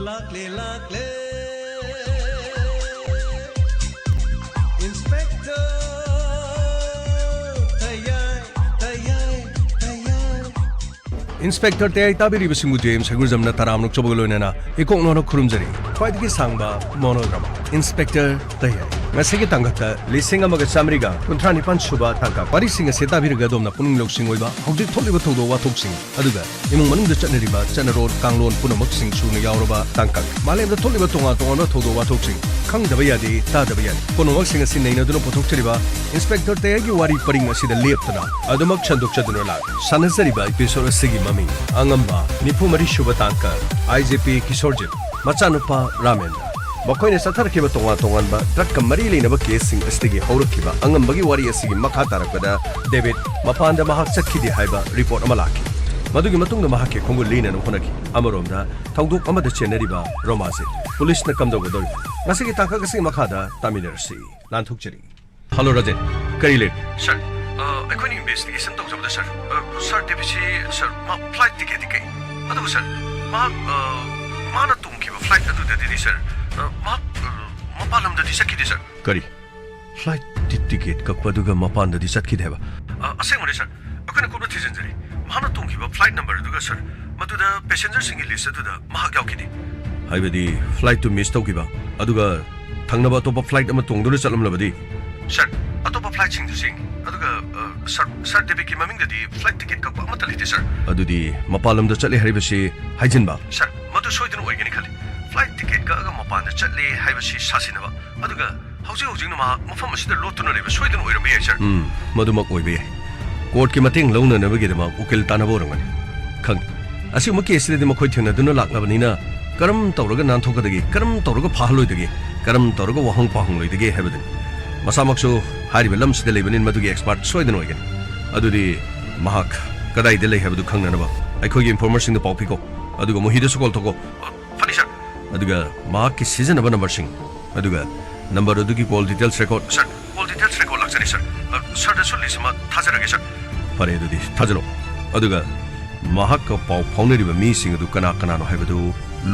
lakle Inspector Tayai Inspector Tayai tabiri bisingu James Hagurjamna taramnuk chobogolonena ikongnono khurumjari khwaidgi sangba monodrama Inspector Tayai Masigi tangata lising amaga samriga kuntrani panchuba tangka wari singa setabirga domna puning loksing oiba hojik tholiba thodo wathoksing aduga imung manungda chatneriba chanarod kanglon punamak sing suna yauraba tangka malemda tholiba tonga tonga thodo wathoksing khangdaba yadi tadaba yadi punamak sing asi neina duna pothokchariba Inspector Tayai gi wari paring asida leptana adumak chandok chaduna la sanasariba episode asigi mami angamba nipumari shuba tangka IGP Kisorjit machanupa Ramendra Makoyne satharakiba tongan-tonganba trakka mari leinaba kesing astigi haurakkiba angambagi wari asigi makha tarakada David mapanda mahak chakhidi haiba report ama laki madugi matungda mahake khongul leinanu honaki amaromda thongduk amada chenariba romase police na kamdogdori ngasigi taka gasi makhada taminarsi lanthukchari Hello Rajan karile sir akhoni investigation tawjabda sir deputy sir ma flight ticket dikai adu sir mana tungkiba flight adu dadi sir Mapalamdadi sakide sir. Kari. Flight ticket kakwaduga mapandadi satkideba. Asengone sir. Akona kubra thijanjari. Mahana tungkiba flight number duga sir. Maduda passenger singi list aduda mahak yaukidi. Haibadi flight to miss tawkiba. Aduga thangnaba atopa flight ama tungduna chatlamlabadi. Sir, atopa flight sing aduga sir debiki mamingdadi flight ticket kakwa amata lite sir. Adudi mapalamda chatli haribasi haijinba. Sir, madu soidun oigani khali. Flight ticket ka aga mapanda chatle haibasi sasinaba aduga hojik na mafam asida lotuna leba soidun oirami ai sir madumak oibe court ki mating launa na bagi dama ukil tanabo rangani khang asi ma case le makhoi thena duna laknabani na karam tawraga nanthokadagi karam tawraga phahaloi karam tawraga wahang pahangloi dagi haibadin masamakso hariba lam sida lebanin madugi expert soidun oigan adudi mahak kadai de lei habadu khangna na ba aikhogi information da pawpiko aduga mohida sukol thoko fani sir aduga mahak ki season aba number sing aduga number adugi call details record sir call details record lakchani sir sir da sulli sama thajarage sir pare adudi thajalo aduga mahak ka paw phauneriba mi sing adu kana no haibadu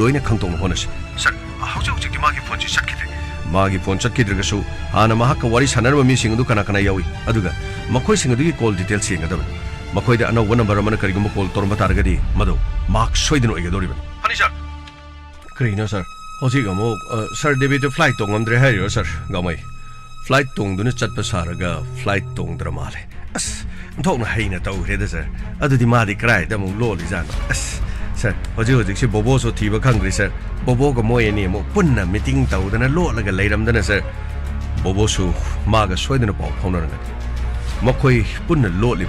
loina khangtong honasi sir hauji ki magi phone chi satkide magi phone chatkidrega su hana mahak ka wari sanarba mi sing adu kana yawi aduga makhoi sing adugi call details sing adaban makhoi da anau number amana karigum call torma taragadi madu mark soidin oigedoriban hani sir Krina sir hojik amok sir David flight tongam hai sir gamai flight tongduna chatpa saraga flight tongdra male as thokna haina tawreda sir adudi madi krai da mo loli jan as sir hojik si bobo so thiba khangri sir bobo ga moy ni mo punna meeting tawdana lolaga leiramdana sir bobo su maga soidana paw phonaranga makhoi punna loli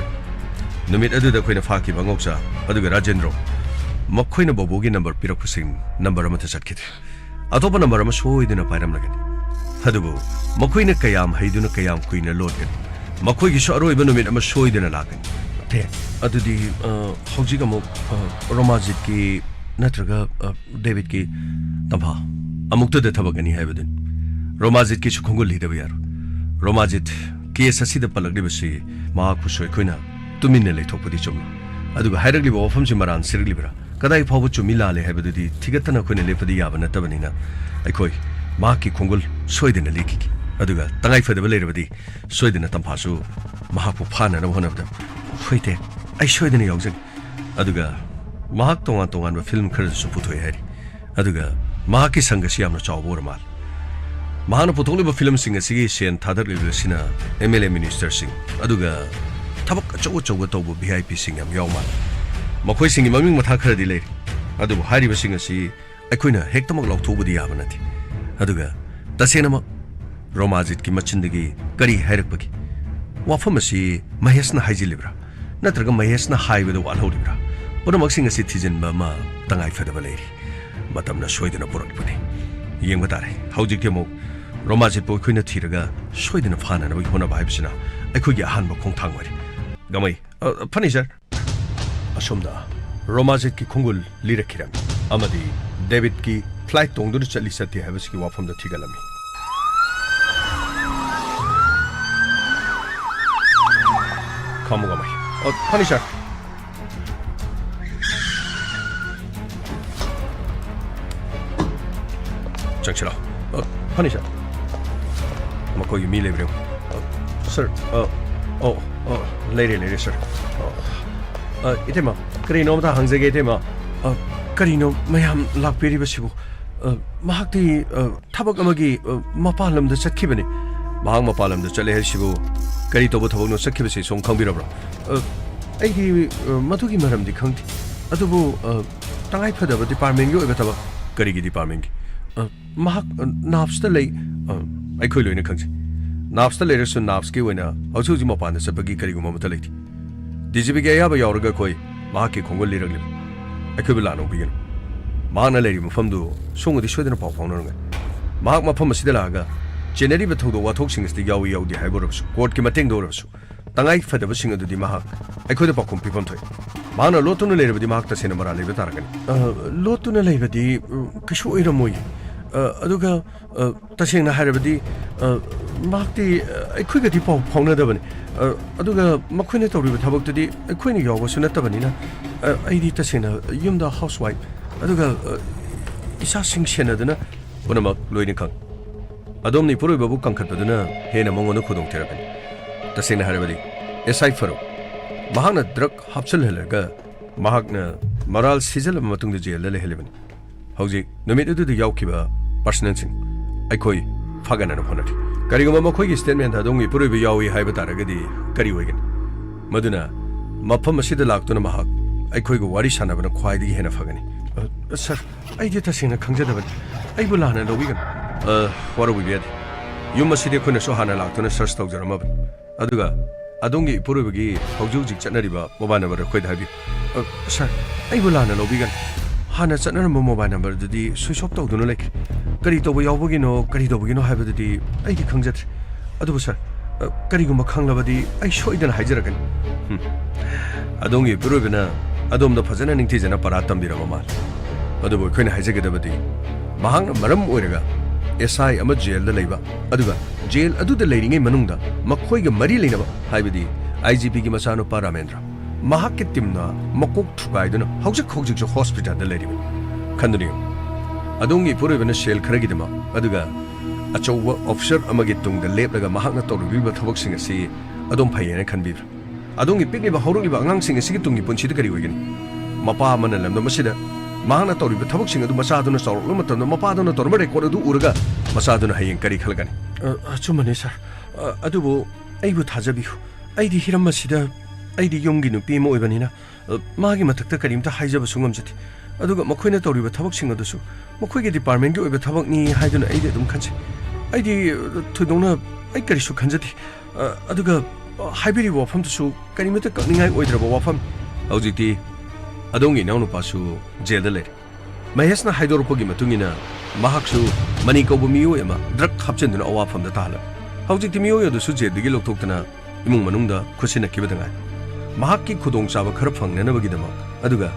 numit aduda khoina phaki bangoksa aduga Rajendro makhoi bobogi number pirakpusing number amata chatkide atopa number ama soidina pairam lagani hadubu makhoi na kayam haiduna kayam kuina lotgan makhoi gi sharoi banumit ama soidina lagani te adudi hojik amok romajit ki natraga David ki tamba amukta de thabagani haibadin romajit ki chukhongul lidaba yar romajit case asida palagdi basi ma khusoi khoina tuminne leithopudi chumna aduga hairagli wafam si maran sirgli bra kadai phawu chumi lale haibadudi thigatana khoine lepadi yaba natabanina aikoi ma ki khongul soidina liki aduga tangai fadaba leirabadi soidina tamphasu mahapu phana na honabda hoite ai soidina yaujang aduga mahak tongan ba film khar su puthoi hari aduga mahaki sangasi amna chawbor mal mahana putholi ba film sing asigi sen thadar sina MLA minister sing aduga tabak chaw tawbu VIP sing am yawmal makhoi singi maming matha kharadi le adu hariba sing asi aikoina hektamak lautobudi yaba nati aduga tasenama romajit ki machindagi kari hairakpagi wafam asi mahesna haijilibra natraga mahesna haibada walhodibra punamak sing asi thijinba ma tangai fadaba leiri matamna soidina porokpani yengba tare haujik kemo romajit bo khoina thiraga soidina phana na hona baibsina aikogi ahanba khongthang wari gamai funny sir asomda romajit ki khongul lirakhiram amadi David ki flight tongduna chali sati habski wafam da thigalami kamu gamai funny sir chakchila pani sir mako yumi lebre sir lady sir itema karino ta hangjage itema karino mayam lakpiri basibu mahakti thabak amagi mapalam da chatkibani mahang mapalam da chale hesibu kari tobo thabak no chakkibasi song khangbirabra aigi matugi maram di khangti adubu tangai phadaba department yo eba thabak kari gi department gi mahak nafs ta lei ai khoi loina khangsi nafs ta leira sun nafs ki wena hauchu ji mapan da sabagi kari guma mata leiti DGP ge ya ba yauraga khoi mahak ki khongol liragli ai khoi bala no bigin mahana leiri mafamdu songodi soidana pau faunaranga mahak mafam asida laga generally ba thodo wathok sing sti yawi yaudi haiborabsu court ki mateng dorabsu tangai fadaba sing adudi mahak ai khoi da pakum pipam thoi mahana lotuna leirabadi mahak ta sena mara leiba taragani lotuna leibadi kishu oiramoi aduga taseng na harabadi mahakti ai khoi ga di pau faunadabani aduga makhoi na toriba thabak tadi ai khoi ni yawa sunatabani na ai di tasena yumda housewife aduga isa sing senadana punamak loini khang adomni puroi babu kangkhatpaduna hena mongona khudong therapani tasena harabadi SI faro mahakna drug hapsal helaga mahakna maral sizal matungda jail le helebani hauji numit edu de yaukiba personal sing aikoi phagana na phonati karigoma makhoi gi statement adongi puroi ba yawi haiba taragadi kari oigen maduna mafam asida laktuna mahak aikoi go wari sanabana khwaidigi hena phagani sir ai de tasena khangjadabani ai bulana lobigan wara buyad yum aside khona so hana laktuna search tawjarama aduga adongi purubagi hawjujik chatnariba mobile number khoi dhabi sir ai bulana lobigan hana chatnar mobile number dudi switch off tawduna like kari tobo yawbagi no kari dobagi no haibadudi ai di khangjat adubu sir kari gumba khanglabadi ai soidana haijaragan adongi purubina adom da phajana ningthi jana paratam birama mal adubu khoina haijagedabadi mahang maram oiraga SI ama jail da leiba aduga jail adu da leiringai manungda makhoi ga mari leinaba haibadi IGP gi masano paramendra mahak ki timna makok thugaiduna hawjik jo hospital da leiriba khanduni adongi puribana sel kharagidama aduga achowa officer amagi tungda lepdaga mahakna torubiba thabak singa si adom phayena khanbibra adongi pikliba hawruliba angang singa sigi tungi punchida kari oigani mapa amana lamda masida mahana toriba thabak sing adu masaduna sorlu matamda mapaduna torma record adu urga masaduna hayeng kari khalgani achumane sir adubu aibu thajabi aidi hiram masida aidi yomgi nupi mo oibanina magi mathakta karimta haijaba sungamjati aduga makhoina toriba thabak sing adusu makhoigi department gi oiba thabak ni haiduna aidi adum khanse aidi thudongna ai kari su khanjati aduga haibiri wafam tusu karimata kakningai oidraba wafam haujiti adongi naunu pasu jail da le mahesna haidorupagi matungina mahaksu mani kobu miyo ema drug hapchenduna awafam da tala haujiti miyo yadu su jail digi loktoktana imung manungda khusina kibadanga mahakki khudong chaba khar phangnana bagidama aduga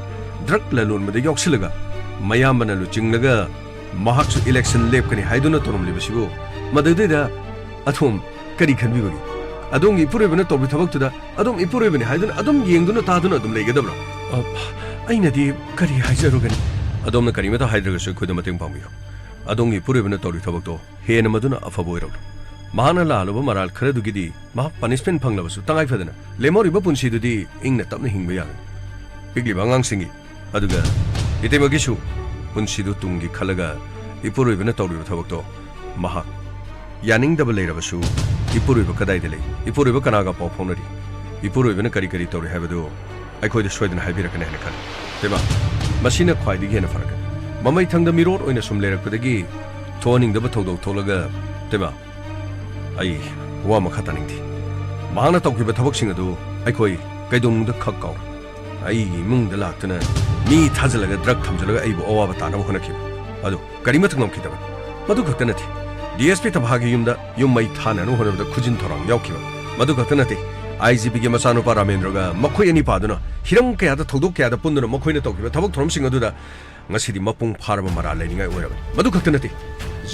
drug lalon made yoksilaga mayambana lu chinglaga mahaksu election lepkani haiduna torumli basibu madadida athum kari khanbi bagi adongi ipuribana tobi thabaktuda adom ipuribani haiduna adom yengduna taduna adum legadabra ainadi kari hajarugani adomna karimata haidragasu khoda mateng pambiyo adongi puribana tori thabakto hena maduna afaboiraw mahana laluba maral kharadugidi ma punishment phanglabasu tangai fadana lemoriba punsidudi ingna tapna hingba yagan pigli bangang singi aduga itemagisu punsidu tungi khalaga ipuribana tori thabakto maha yaning double leirabasu ipuriba kadai dele ipuriba kanaga paw phonari ipuribana kari kari tori habadu ꯑꯩꯈꯣꯏꯗ ꯁꯣꯏꯗꯅ ꯍꯥꯏꯕꯤꯔꯛꯀꯅꯤ ꯍꯥꯏꯅ ꯈꯜꯂꯤ ꯇꯦꯕ ꯃꯁꯤꯅ ꯈ꯭ꯋꯥꯏꯗꯒꯤ ꯍꯦꯟꯅ ꯐꯔꯛꯀꯅꯤ ꯃꯃꯩ ꯊꯪꯗ ꯃꯤꯔꯣꯠ ꯑꯣꯏꯅ ꯁꯨꯝ ꯂꯩꯔꯛꯄꯗꯒꯤ ꯊꯣꯛꯍꯟꯅꯤꯡꯗꯕ ꯊꯧꯗꯣꯛ ꯊꯣꯛꯂꯒ ꯇꯦꯕ ꯑꯩ ꯋꯥ ꯃꯈꯥ ꯇꯥꯅꯤꯡꯗꯦ ꯃꯍꯥꯛꯅ ꯇꯧꯈꯤꯕ ꯊꯕꯛꯁꯤꯡ ꯑꯗꯨ ꯑꯩꯈꯣꯏ ꯀꯩꯗꯧꯅꯨꯡꯗ ꯈꯛ ꯀꯥꯎꯔꯣꯏ ꯑꯩꯒꯤ ꯏꯃꯨꯡꯗ ꯂꯥꯛꯇꯨꯅ ꯃꯤ ꯊꯥꯖꯤꯜꯂꯒ ꯗ꯭ꯔꯒ ꯊꯝꯖꯤꯜꯂꯒ ꯑꯩꯕꯨ ꯑꯋꯥꯕ ꯇꯥꯅꯕ ꯍꯣꯠꯅꯈꯤꯕ ꯑꯗꯨ ꯀꯔꯤꯃꯠꯇ ꯉꯝꯈꯤꯗꯕꯅꯤ ꯃꯗꯨ ꯈꯛꯇ ꯅꯠꯇꯦ DSP ꯇꯝꯐꯥꯒꯤ ꯌꯨꯝꯗ ꯌꯨꯝ ꯃꯩ ꯊꯥꯅꯅꯕ ꯍꯣꯠꯅꯕꯗ ꯈꯨꯖꯤꯟ ꯊꯧꯔꯥꯡ ꯌꯥꯎꯈꯤꯕ ꯃꯗꯨ ꯈꯛꯇ ꯅꯠꯇꯦ IGP gi masano paramendroga makhoi ani paduna hiram kaya da thodok kaya da punduna makhoi na tawkiba thabak thorom sing aduda ngasidi mapung pharaba mara leiningai oiraba madu khakta nati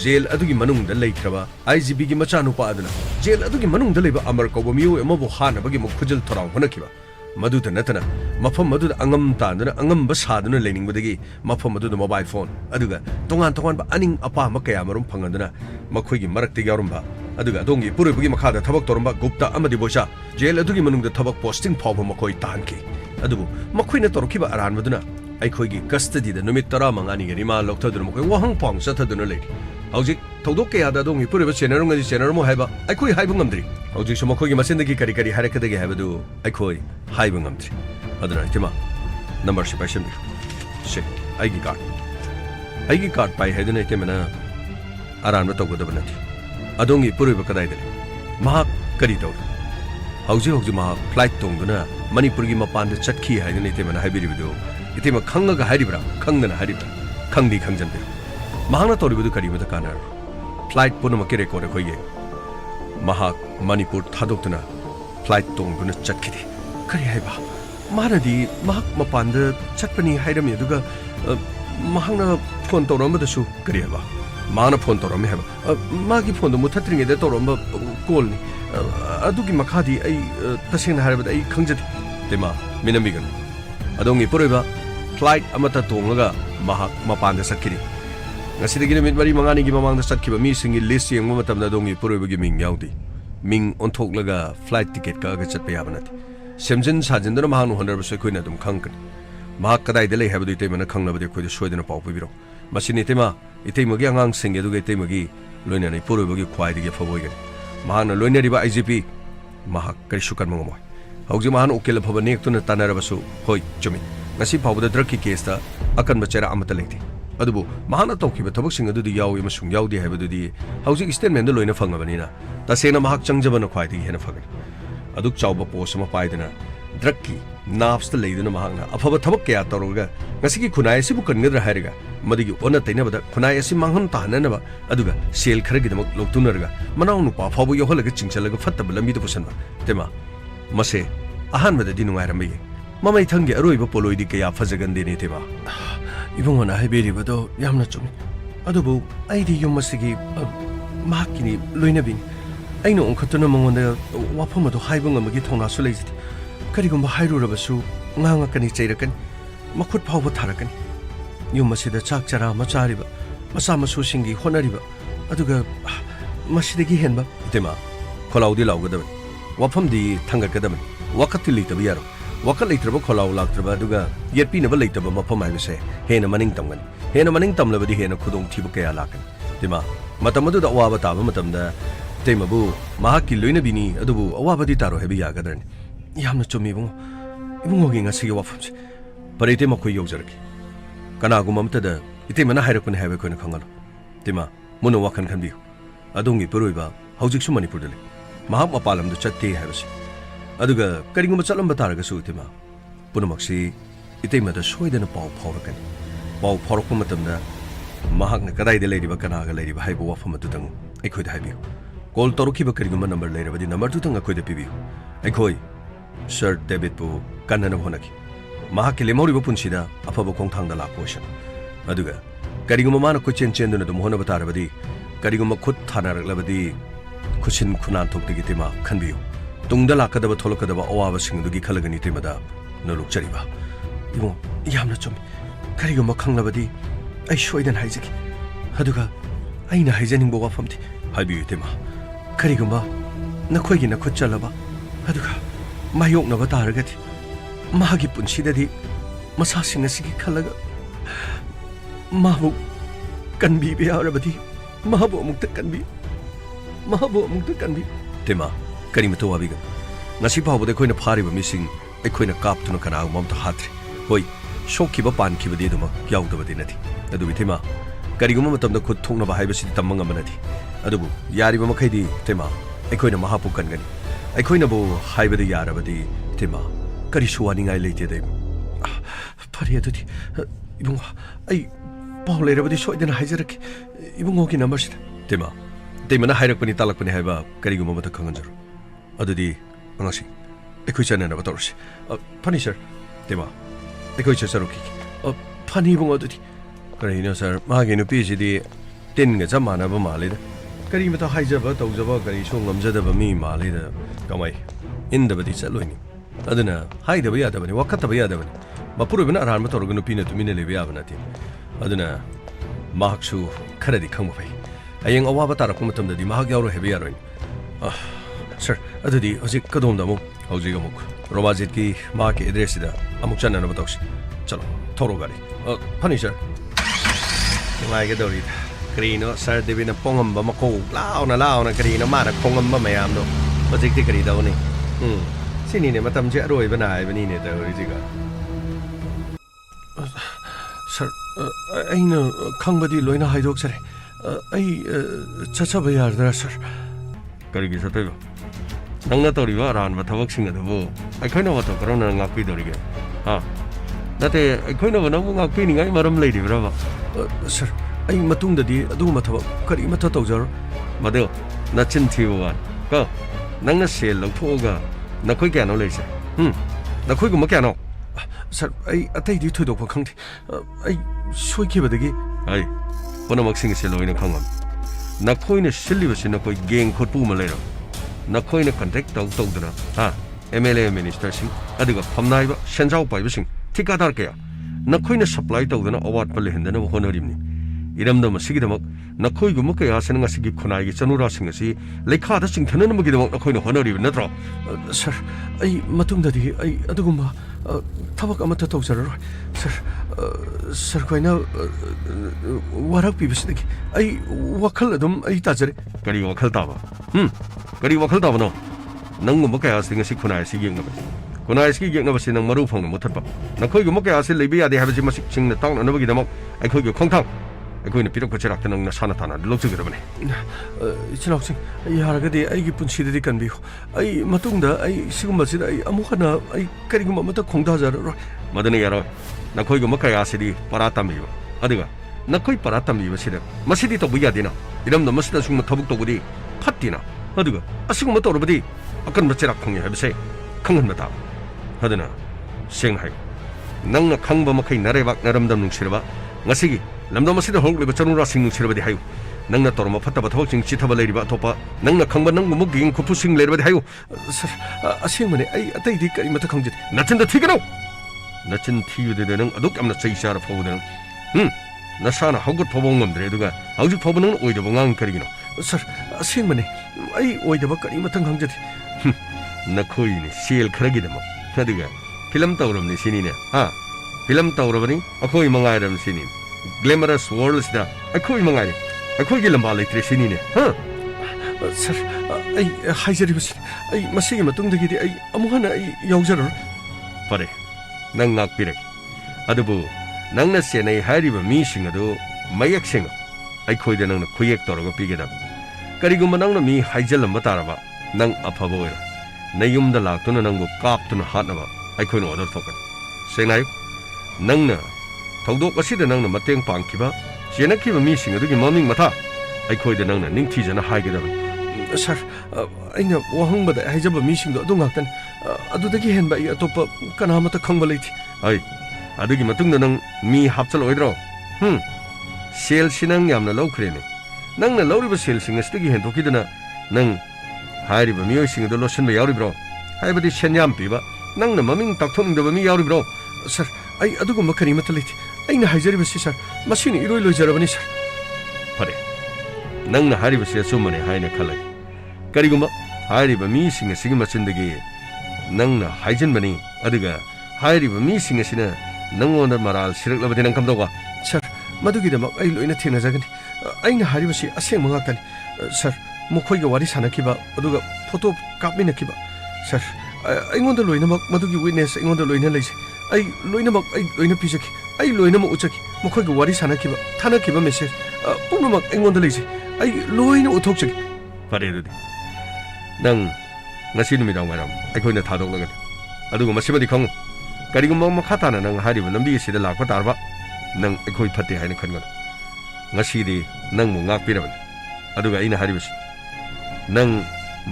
jail adugi manung da leikraba IGP gi machanu pa aduna jail adugi manung da leiba amar kobo miyo emabu hana bagi mukhujil thorang honakiba Maduta Natana, Mafam Madu Angam Tandana, Angamba Sadana leaning with the Mafam Madu mobile phone, Aduga, Tongan Tongan Aning Apa Makayamarum Pangandana, Makwigi Marakti Yarumba, Aduga, Dongi, Puribugi Makada, Tabak Torumba, Gupta Amadibosha, Jail Adugimanung the Tabak posting Papa Makoi Tanki, Adubu, Makwina Torkiba Aran Maduna, Aikoigi, custody, the Numitara Mangani, Rima, Loctadum, Wahang Pong, Sataduna Lake. How's Todoke Adadong, Puri General and General Mohaba, I could Hibungamdri. How's Mokogi Masindaki Karikari Harakadagi Havadu, I could Hibungamdri. Other Tima, number ship I should be. Ship, I get caught. I get caught by Hedene Timana Aran with Banati. Adongi Puri Bakadai. Mahak Karito. How's Maha, flight Tonguna, Manipuri Mapan, the Chatki Hedene Timana Habibido. Itima Kanga Hadibra, Kangana Hadibra, Kangi Kangjante. Mahana Toribu Karibu Kanar. Flight Punamakere Korakoye. Mahak Manipur Tadokuna. Flight Tonguna Chatkiti. Kariaba. Maradi, Mahak Mapanda, Chatpani Haidam Yaduga, Mahana Pontoramba the Su, Kariaba. Mana Pontoram have Magi Pondo Mutatring the Toromba Golni. Aduki Makadi, a Tassin Harabad, a Kanjat, Tema, Minamigan. Adongi Pureva, Flight Amata Tonga, Mahak Mapanda Sakiri. Nasi the Gimmit Mari Mangani among the Satkiba missing in Lissi and Momatam Nadongi Pureva giving Yaudi. Ming on Toklaga, flight ticket Kagacha Payabanat. Semjin Sajin the Mahanu 100% Quinatum Kankan. Mahakadai delay have the Taman Kanga with the Sweden of Popiviro. Masinitema, Itemagang sing Educatemagi, Lunani Pureva quiet to get for Wigan. Mahana Lunariba IGP, Mahak Karishukan Momo. Hauziman Okil of Habanek to Tanarabasu, Hoi, Jimmy. Nasi Pau the Drucky case, Akan Bachera Amatalati. Adubu, Mahana Toki, but Toboxing do the Yaw, Masung Yaudi have to the housing extend Mendelo in a Fangavanina. The same Mahak Changjavan quiet in a Fagan. Aduk Chauba Posama Paidana, Drucky, Naps the lady in a Mahanga, a Pavatabaka Toroga, Nasiki Kunai Sibukan Nidra Hariga, Madi Onataina, Kunai Simahanta Nanava, Aduga, Sail Karagam, Loktunarga, Mananupa, Fabu Yohola Chinchalaga Fatabla Midopusana, Tema, Mase, Ahan with the Dino Arami. Mamma Tangi Aruiba Poloidica Fazagandini Tema. Even when I be but Yamnachum. Adubu, I di Yomasigi, Makini, Luinabin. I know Katunamon on the Wapama to Haibung and Magitona Solacity. Karigum Hairu Rabasu, Nangakan Cherakan, Makut Pau Tarakan. You must see the Chakchara, Machariba, Masama Sushingi, Honariba, Aduga, Mashidigi Henba, Tema, Colaudi Laugadam, Wapam di Tangakadam, Wakatili to Viero. Waka later Kola Laktrabaduga, yet be never later Mapama say, Hena Manning Tongan, Hena Manning Tumla with the Hena Kudong Tibuka Lakan. Tema, Matamadu da Wabata Matamda, Temabu, Mahaki Lunabini, Adubu, Wabaditaro Heavy Yagadan. Yamna Chomibo, Moving a sea of Paretemako Yozerk. Kanagumamtada, Itemana Hirakan have a Konakanga. Tema, Monowakan can be. Adongi Puruba, Howzik Manipurli. Mahama Palam the Chatti Harris. Aduga, Karingum Salam Bataraga Sutima. Punamaxi, Itemata Sweden Paul Porkan. Paul Porkumatamda, Mahak Kadai the lady Bakanaga lady Haibo from a tutang. I could have you. Call Torokiba Karinguma number later, but the number tutang I could have you. I koi, Sir David Po, Kanan of Honaki. Mahaki Lemori Punshida, a Pabokong Tanga La Potion. Aduga, Karingumana Kuchin Chen to Mohona Batarabadi, Karinguma Kut Tanar Labadi, Kushin Kunan took the Gitima, can be you. Tungdala Kadaba Tolokadaba Oava sing the Gikalagani Timada, no look Chariba. You Yamnachum, Kariguma Kanglabadi, I showed an Isaac. Haduga, I know his ending Boa from Habi Tima. Kariguma, Nakwagina Kuchalaba, Haduga, my yoke Navataragat, Mahagi Punshidadi, Masasin Siki Kalaga, Mahu can be Arabadi, Mahabo Mukta can be, Mahabo Mukta can be, Tima. Karimato Abigan. Nasipa with a coin of party were missing a coin of cap to Nakana Mount Hatri. Hoi, Shokiba Pan Kibadiduma, Yauda Dinati. Adubitima. Karigumatam the Kutuna Bahibasi Tamanga Manati. Adubu, Yarima Makadi, Tema, a coin of Mahapu Kangani. A coin of Hibadi Yarabadi, Tema. Karishuaning I later them. Pariatuti. I Paul later with the short than Hizarek. Even walking numbers. Tema. Temana Hirakuni Talakuni Haba, Karigumata Kanganjar. Adudi, Angasi, a question and a torch. Punisher, Tema, a question Saruki, a Panibung Adudi. Karino, sir, Maginu PGD, Tin gets a man of a malid. Karimata Hijaba, Tozava, Karishung, Zamzada, me, malid, Gamai, in the Badisa Luini. aduna haidaba yadabani wakataba yadabani mapurubina aranba torga nupina tumina lebe yabanati aduna mahaksu kharadi khangba pai ayeng awaba tarakpa matamdadi mahak yauro hebe yaroin sir adudi hojik kadomda amuk hojik amuk romajit ki mahak ki address da amuk chananaba tawsi chalo thoro gari phani sir ngai ga dori Karino sir devina pongamba mako launa karino mana pongamba mayamdo hojik ti kari dawni sini ne matam je aroi bana ai bani ne dawri jiga sir aina khangbadi loina haidok sare ai chachaba yardra sir karigi sataiba nangna toriba ranba thabak sing adu aikhoina wato karona ngakpi dorige ha nate aikhoina banamu ngakpi ningai maram leidibra ba sir ai matungdadi aduma thabak kari mata tawjar mado nachin thiwa ka nangna sel lokhoga nakoi kyano leise nakoi gum kyano sir ai atai di thoidok pa khangthi ai soikibadagi ai ponamak sing se loina khangam nakoi ne silliba sina koi geng khotpu ma leiro nakoi ne contact tawdana ha MLA minister sing adiga phamnaiba senjau paiba sing thikadar kya nakoi ne supply tawdana award pal hindana honorimni iramda masigidamak nakoi gum kya asana ngasigi khunai gi chanura sing asi lekha da sing thanan magidamak nakoi ne honorib natro sir ai matungdadi ai adugumba tabak amata tawjaroi sir koina warak pibisidagi ai wakhal adum ai tajare kari wakhal taba kari wakhal taba no nangum kya sing asi khunai si yengna kunai ski yengna basi nang maru phang muthatba nakoi gum kya asi leibi ade habaji masik sing na tang na bagi damak ai khoi gi khongthang ꯑꯩꯈꯣꯏꯅ ꯄꯤꯔꯛꯄ ꯆꯩꯔꯥꯛꯇ ꯅꯪꯅ ꯁꯥꯟꯅ ꯊꯥꯅ ꯂꯧꯖꯒꯗꯕꯅꯤ ꯏꯆꯤꯜ ꯏꯅꯥꯎꯁꯤꯡ ꯌꯥꯔꯒꯗꯤ ꯑꯩꯒꯤ ꯄꯨꯟꯁꯤꯗꯗꯤ ꯀꯟꯕꯤꯌꯨ ꯑꯩ ꯃꯇꯨꯡꯗ ꯑꯩ ꯁꯤꯒꯨꯝꯕꯁꯤꯗ ꯑꯩ ꯑꯃꯨꯛ ꯍꯟꯅ ꯑꯩ ꯀꯔꯤꯒꯨꯝꯕ ꯑꯃꯠꯇ ꯈꯣꯡꯊꯥꯖꯔꯔꯣꯏ ꯃꯗꯨꯅ ꯌꯥꯔꯣꯏ ꯅꯈꯣꯏꯒꯨꯝꯕ ꯀꯌꯥꯁꯤꯗꯤ ꯄꯔꯥ ꯇꯝꯕꯤꯕ ꯑꯗꯨꯒ ꯅꯈꯣꯏ ꯄꯔꯥ ꯇꯝꯕꯤꯕꯁꯤꯗ ꯃꯁꯤꯗꯤ ꯇꯧꯕ ꯌꯥꯗꯦꯅ ꯏꯔꯝꯗꯝ ꯑꯁꯤꯗ ꯑꯁꯤꯒꯨꯝꯕ ꯊꯕꯛ ꯇꯧꯕꯗꯤ ꯐꯠꯇꯦꯅ ꯑꯗꯨꯒ ꯑꯁꯤꯒꯨꯝꯕ ꯇꯧꯔꯕꯗꯤ ꯑꯀꯟꯕ ꯆꯩꯔꯥꯛ ꯐꯪꯉꯤ ꯍꯥꯏꯕꯁꯦ ꯈꯪꯍꯟꯕ ꯇꯥꯕ ꯑꯗꯨꯅ ꯁꯦꯡꯅ ꯍꯥꯏꯌꯨ ꯅꯪꯅ ꯈꯪꯕ ꯃꯈꯩ ꯅꯔꯩꯕꯥꯛ ꯅꯔꯝꯗꯝ ꯅꯨꯡꯁꯤꯔꯕ ꯉꯁꯤꯒꯤ ꯂꯝꯗꯝ ꯑꯁꯤꯗ ꯍꯧꯔꯛꯂꯤꯕ ꯆꯅꯨꯔꯥꯁꯤꯡ ꯅꯨꯡꯁꯤꯔꯕꯗꯤ ꯍꯥꯏꯌꯨ ꯅꯪꯅ ꯇꯧꯔꯝꯕ ꯐꯠꯇꯕ ꯊꯕꯛꯁꯤꯡ ꯆꯤꯊꯕ ꯂꯩꯔꯤꯕ ꯑꯇꯣꯞꯄ ꯅꯪꯅ ꯈꯪꯕ ꯅꯪꯒꯨꯝꯕ ꯒꯦꯡ ꯈꯨꯠꯄꯨꯁꯤꯡ ꯂꯩꯔꯕꯗꯤ ꯍꯥꯏꯌꯨ ꯁꯔ ꯑꯁꯦꯡꯕꯅꯦ ꯑꯩ ꯑꯇꯩꯗꯤ ꯀꯔꯤꯃꯠꯇ ꯈꯪꯖꯗꯦ ꯅꯆꯤꯟꯗ ꯊꯤꯒꯅꯨ ꯅꯆꯤꯟ ꯊꯤꯕꯗꯨꯗ ꯅꯪ ꯑꯗꯨꯛ ꯌꯥꯝꯅ ꯆꯩ ꯆꯥꯔ ꯐꯥꯎꯕꯗ ꯅꯪ ꯅꯁꯥꯅ ꯍꯧꯒꯠꯐꯥꯎꯕ ꯉꯝꯗ꯭ꯔꯦ ꯑꯗꯨꯒ ꯍꯧꯖꯤꯛ ꯐꯥꯎꯕ ꯅꯪꯅ ꯑꯣꯏꯗꯕ ꯉꯥꯡ ꯀꯔꯤꯒꯤꯅꯣ ꯁꯔ ꯑꯁꯦꯡꯕꯅꯦ ꯑꯩ ꯑꯣꯏꯗꯕ ꯀꯔꯤꯃꯠꯇ ꯈꯪꯖꯗꯦ ꯅꯈꯣꯏꯅꯤ ꯁꯦꯜ ꯈꯔꯒꯤꯗꯃꯛ ꯑꯗꯨꯒ ꯐꯤꯂꯝ ꯇꯧꯔꯕꯅꯤ ꯁꯤꯅꯤꯅꯦ ꯐꯤꯂꯝ ꯇꯧꯔꯕꯅꯤ ꯑꯩꯈꯣꯏ ꯃꯉꯥꯏꯔꯕꯅꯤ ꯁꯤꯅꯤ ꯒ꯭ꯂꯦꯃꯔꯁ ꯋꯥꯔꯜꯁꯤꯗ ꯑꯩꯈꯣꯏ ꯃꯉꯥꯏꯔꯦ ꯑꯩꯈꯣꯏꯒꯤ ꯂꯝꯕꯥ ꯂꯩꯇ꯭ꯔꯦ ꯁꯤꯅꯤꯅꯦ ꯁꯔ ꯑꯩ ꯍꯥꯏꯖꯔꯤꯕꯁꯤ ꯑꯩ ꯃꯁꯤꯒꯤ ꯃꯇꯨꯡꯗꯒꯤꯗꯤ ꯑꯩ ꯑꯃꯨꯛ ꯍꯟꯅ ꯑꯩ ꯌꯥꯎꯖꯔꯔꯣꯏ ꯐꯔꯦ ꯅꯪ ꯉꯥꯛꯄꯤꯔꯒꯦ ꯑꯗꯨꯕꯨ ꯅꯪꯅ ꯆꯦꯟꯅꯩ ꯍꯥꯏꯔꯤꯕ ꯃꯤꯁꯤꯡ ꯑꯗꯨ ꯃꯌꯦꯛ ꯁꯦꯡꯅ ꯑꯩꯈꯣꯏꯗ ꯅꯪꯅ ꯈꯨꯌꯦꯛ ꯇꯧꯔꯒ ꯄꯤꯒꯗꯕ ꯀꯔꯤꯒꯨꯝꯕ ꯅꯪꯅ ꯃꯤ ꯍꯥꯏꯖꯤꯜꯂꯝꯕ ꯇꯥꯔꯕ ꯅꯪ ꯑꯐꯕ ꯑꯣꯏꯔꯣ ꯅꯌꯨꯝꯗ ꯂꯥꯛꯇꯨꯅ ꯅꯪꯕꯨ ꯀꯥꯞꯇꯨꯅ ꯍꯥꯠꯅꯕ ꯑꯩꯈꯣꯏꯅ ꯑꯣꯔꯗꯔ ꯊꯣꯛꯀꯅꯤ ꯁꯦꯡꯅ ꯍꯥꯏꯌꯨ ꯅꯪꯅ ꯊꯧꯗꯣꯛ ꯑꯁꯤꯗ ꯅꯪꯅ ꯃꯇꯦꯡ ꯄꯥꯡꯈꯤꯕ ꯆꯦꯟꯅꯈꯤꯕ ꯃꯤꯁꯤꯡ ꯑꯗꯨꯒꯤ ꯃꯃꯤꯡ ꯃꯊꯥ ꯑꯩꯈꯣꯏꯗ ꯅꯪꯅ ꯅꯤꯡꯊꯤꯖꯅ ꯍꯥꯏꯒꯗꯕꯅꯤ ꯁꯔ ꯑꯩꯅ ꯋꯥꯍꯪꯕꯗ ꯍꯥꯏꯖꯕ ꯃꯤꯁꯤꯡꯗꯣ ꯑꯗꯨ ꯉꯥꯛꯇꯅꯤ ꯑꯗꯨꯗꯒꯤ ꯍꯦꯟꯕ ꯑꯩ ꯑꯇꯣꯞꯄ ꯀꯅꯥꯃꯠꯇ ꯈꯪꯕ ꯂꯩꯇꯦ ꯑꯩ ꯑꯗꯨꯒꯤ ꯃꯇꯨꯡꯗ ꯅꯪ ꯃꯤ ꯍꯥꯞꯆꯜꯂꯣꯏꯗ꯭ꯔꯣ ꯁꯦꯜꯁꯤ ꯅꯪ ꯌꯥꯝꯅ ꯂꯧꯈ꯭ꯔꯦꯅꯦ ꯅꯪꯅ ꯂꯧꯔꯤꯕ ꯁꯦꯜꯁꯤꯡ ꯑꯁꯤꯗꯒꯤ ꯍꯦꯟꯗꯣꯛꯈꯤꯗꯅ ꯅꯪ ꯍꯥꯏꯔꯤꯕ ꯃꯤꯑꯣꯏꯁꯤꯡ ꯑꯗꯨ ꯂꯣꯠꯁꯤꯟꯕ ꯌꯥꯎꯔꯤꯕ꯭ꯔꯣ ꯍꯥꯏꯕꯗꯤ ꯁꯦꯟꯌꯥꯝ ꯄꯤꯕ ꯅꯪꯅ ꯃꯃꯤꯡ ꯇꯥꯛꯊꯣꯛꯅꯤꯡꯗꯕ ꯃꯤ ꯌꯥꯎꯔꯤꯕ꯭ꯔꯣ ꯁꯔ ꯑꯩ ꯑꯗꯨꯒꯨꯝꯕ ꯀꯔꯤꯃꯠꯇ ꯂꯩꯇꯦ ꯑꯩꯅ ꯍꯥꯏꯖꯔꯤꯕꯁꯤ ꯁꯔ ꯃꯁꯤꯅ ꯏꯔꯣꯏ ꯂꯣꯏꯖꯔꯕꯅꯤ ꯁꯔ ꯐꯔꯦ ꯅꯪꯅ ꯍꯥꯏꯔꯤꯕꯁꯤ ꯑꯆꯨꯝꯕꯅꯤ ꯍꯥꯏꯅ ꯈꯜꯂꯒꯦ ꯀꯔꯤꯒꯨꯝꯕ ꯍꯥꯏꯔꯤꯕ ꯃꯤꯁꯤꯡ ꯑꯁꯤꯒꯤ ꯃꯆꯤꯟꯗꯒꯤ ꯅꯪꯅ ꯍꯥꯏꯖꯤꯟꯕꯅꯤ ꯑꯗꯨꯒ ꯍꯥꯏꯔꯤꯕ ꯃꯤꯁꯤꯡ ꯑꯁꯤꯅ ꯅꯪꯉꯣꯟꯗ ꯃꯔꯥꯜ ꯁꯤꯔꯛꯂꯕꯗꯤ ꯅꯪ ꯀꯝꯗꯧꯕ ꯁꯔ ꯃꯗꯨꯒꯤꯗꯃꯛ ꯑꯩ ꯂꯣꯏꯅ ꯊꯦꯡꯅꯖꯒꯅꯤ ꯑꯩꯅ ꯍꯥꯏꯔꯤꯕꯁꯤ ꯑꯁꯦꯡꯕ ꯉꯥꯛꯇꯅꯤ ꯁꯔ ꯃꯈꯣꯏꯒ ꯋꯥꯔꯤ ꯁꯥꯟꯅꯈꯤꯕ ꯑꯗꯨꯒ ꯐꯣꯇꯣ ꯀꯥꯞꯃꯤꯟꯅꯈꯤꯕ ꯁꯔ ꯑꯩꯉꯣꯟꯗ ꯂꯣꯏꯅꯃꯛ ꯃꯗꯨꯒꯤ ꯋꯤꯠꯅꯦꯁ ꯑꯩꯉꯣꯟꯗ ꯂꯣꯏꯅ ꯂꯩꯖꯩ ꯑꯩ ꯂꯣꯏꯅꯃꯛ ꯑꯩ ꯂꯣꯏꯅ ꯄꯤꯖꯈꯤ ꯑꯩ ꯂꯣꯏꯅꯃꯛ ꯎꯠꯆꯈꯤ ꯃꯈꯣꯏꯒ ꯋꯥꯔꯤ ꯁꯥꯟꯅꯈꯤꯕ ꯊꯥꯅꯈꯤꯕ ꯃꯦꯁꯦꯖ ꯄꯨꯝꯅꯃꯛ ꯑꯩꯉꯣꯟꯗ ꯂꯩꯖꯩ ꯑꯩ ꯂꯣꯏꯅ ꯎꯠꯊꯣꯛꯆꯒꯦ ꯐꯔꯦ ꯑꯗꯨꯗꯤ ꯅꯪ ꯉꯁꯤ ꯅꯨꯃꯤꯗꯥꯡ ꯋꯥꯏꯔꯝ ꯑꯩꯈꯣꯏꯅ ꯊꯥꯗꯣꯛꯂꯒꯅꯤ ꯑꯗꯨꯒ ꯃꯁꯤꯃꯗꯤ ꯈꯪꯉꯨ ꯀꯔꯤꯒꯨꯝꯕ ꯃꯈꯥ ꯇꯥꯅ ꯅꯪ ꯍꯥꯏꯔꯤꯕ ꯂꯝꯕꯤ ꯑꯁꯤꯗ ꯂꯥꯛꯄ ꯇꯥꯔꯕ ꯅꯪ ꯑꯩꯈꯣꯏ ꯐꯠꯇꯦ ꯍꯥꯏꯅ ꯈꯟꯒꯅꯨ ꯉꯁꯤꯗꯤ ꯅꯪꯕꯨ ꯉꯥꯛꯄꯤꯔꯕꯅꯤ ꯑꯗꯨꯒ ꯑꯩꯅ ꯍꯥꯏꯔꯤꯕꯁꯤ ꯅꯪ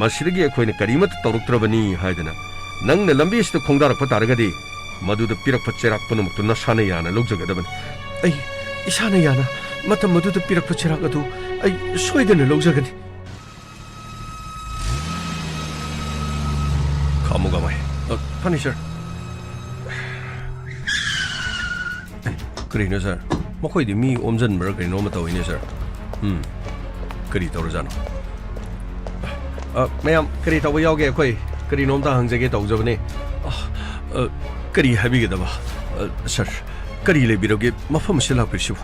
ꯃꯁꯤꯗꯒꯤ ꯑꯩꯈꯣꯏꯅ ꯀꯔꯤꯃꯠꯇ ꯇꯧꯔꯛꯇ꯭ꯔꯕꯅꯤ ꯍꯥꯏꯗꯅ ꯅꯪꯅ ꯂꯝꯕꯤ ꯑꯁꯤꯗ ꯈꯣꯡꯗꯥꯔꯛꯄ ꯇꯥꯔꯒꯗꯤ ꯃꯗꯨꯗ ꯄꯤꯔꯛꯄ ꯆꯩꯔꯥꯛ ꯄꯨꯝꯅꯃꯛꯇꯨ ꯅꯁꯥꯅ ꯌꯥꯅ ꯂꯧꯖꯒꯗꯕꯅꯤ ꯑꯩ ꯏꯁꯥꯅ ꯌꯥꯅ ꯃꯇꯝ ꯑꯗꯨꯗ ꯄꯤꯔꯛꯄ ꯆꯩꯔꯥꯛ ꯑꯗꯨ ꯑꯩ ꯁꯣꯏꯗꯅ ꯂꯧꯖꯒꯅꯤ ꯈꯥꯃꯨꯒꯥꯃꯥꯏ Funny, sir. Kari na, sir. Makoy di mi omjan mara kari no mataw ini, sir. Kari tawra jano. Mayam, kari tawba yawge akoy. Kari nom ta hangjage tawjabane. Kari habi gada ba. Sir. Kari le biroge mafam sila pirsibu.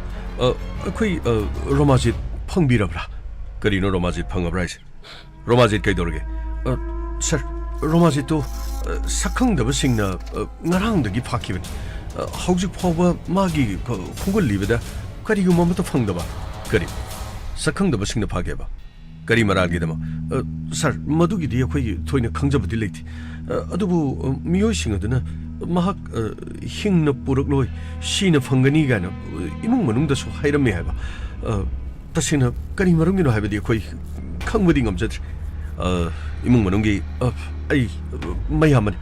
Akoy Romajit pangbirabra. Kari no Romajit pangabra is. Romajit kay dorge. Sir, Romajit to sakangdaba singna ngarangdagi phakiban. Haujuk phawba magi khungul libada kariguma mata phangdaba. Kari sakangdaba singna phageba. Kari maragi dama. Sir, madugi di akhoi thoina khangjabadi leiti. Adubu miyoi singaduna mahak hingna purakloi sina phangani gana imung manungda so hairame haiba. Tasina kari marungino haibadi akhoi khangbadi ngamjadri. Imung manunggi ai mayamani.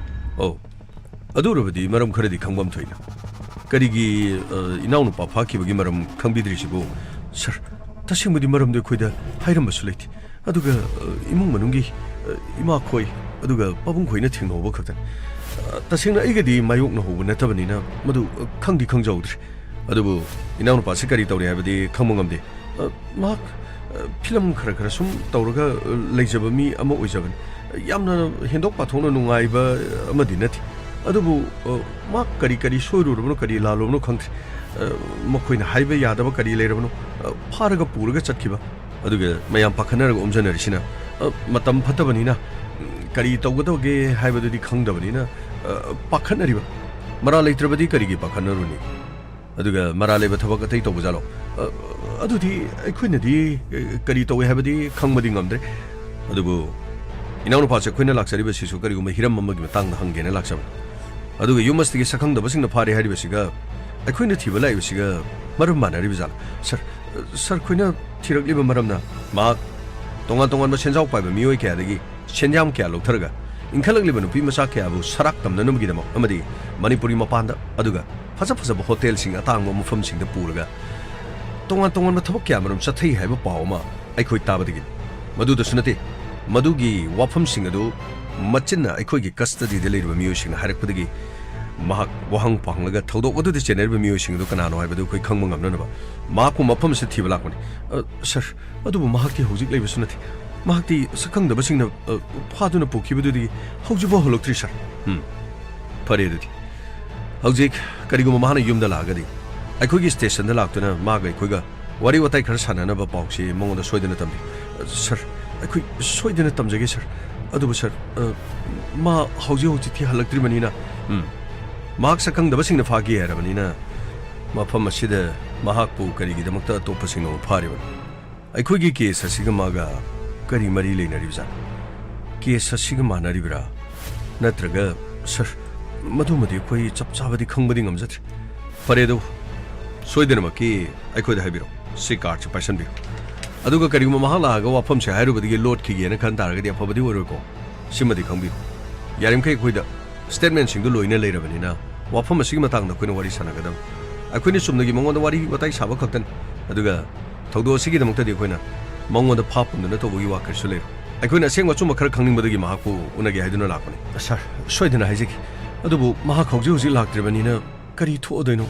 Adurabadi maram kharadi khangbam thoina. Karigi inaunu pa phakibagi maram khangbidrisibu. Sir, tasingmadi maramde khoida hairambassu leiti. Aduga imung manunggi ima khoi aduga pabung khoina thingnoba khaktan. Tasingna aigadi mayokna hobu natabanina madu khangdi khangjaudri. Adubu inaunu pa sikari tawri habadi khangmangamde. Mak film khara khara sum tawraga leijaba mi ama oijaban. Yamna hendok pathona nungaiba amadi nati. Adubu mak kari kari soirurabno kari lalobno khangthri. Makhoina haiba yadaba kari leirabno pharaga puraga chatkiba. Aduga mayam pakhanaraga omjanarisina matam phatabanina kari tawgadawge haibadudi khangdabanina pakhanariba. Mara leitrabadi karigi pakhanaruni. Aduga mara leiba thabak atai tawbajalo. Adudi aikhoinadi kari tawwe haibadi khangmadi ngamdre. Adubu inaunu pache khoina laksariba sisu kariguma hiram amagi matangda hangena laksam. Aduga yumastigi sakhangdabasingna phare haribasiga aikhoina thiba laibasiga maram manaribajal. Sir khoina thirakliba maramna ma tongan tongan ba senjau paiba mioi kya dagi senjam kya loktharaga inkhalakliba nupi macha kya bu sarak tamna numgi damo amadi manipuri mapanda aduga phaja phaja hotel sing atangwa mufam sing da puraga tongan tongan ba thabak kya maram chathai haiba pawma aikhoi tabadigi madu da sunate madugi wafam sing adu machinna aikhoi gi custody de leiba mioi sing harakpadagi mahak wahang panglaga thodok adu de chenerba mioi sing du kanano haibadu khoi khangma ngamna ba maku mafam se thiba lakmani. Sir, adubu mahakti hojik leiba sunati mahakti sakhangdaba singna phaduna pokhibadudi haujuba holoktri sir. Phare dudi hojik kariguma mahana yumda lagadi aikhogi station da laktuna maga aikhoiga wari watai khar sanana ba pawsi mongoda soidana tambi. Sir, aikhoi soidana tamjage sir. Adubu sir ma hauji thi halaktri manina mahak sakhangdaba singna phagi harabanina mafam asida mahakpu karigidamukta atopasingno phariban. Aikhoigi case asiga maga kari mari leinaribja. Case asiga manaribra natraga sir madumadi khoi chapchabadi khangbadi ngamjatri. Paredo soidanamaki aikhoida haibiro sikar cha person bi. Aduga kariguma mahala ga wafam se hairubadi load khigena khan taragadi afabadi oroko simadi khangbi. Yarimkai khoida statement singdu loina leirabanina wafam asiga matangda khoina wari sanagadam. Aikhoini sumnagi mongonda wari watai saba khaktan aduga thaudo asigi damukta de khoina mongonda phapundana tobugi wakar sule aikhoina sengwa chuma khar khangningmadagi mahakpu unagi haiduna lakpani. Sir, soidana haijiki adubu mahak hauji hauji laktribanina kari thodoino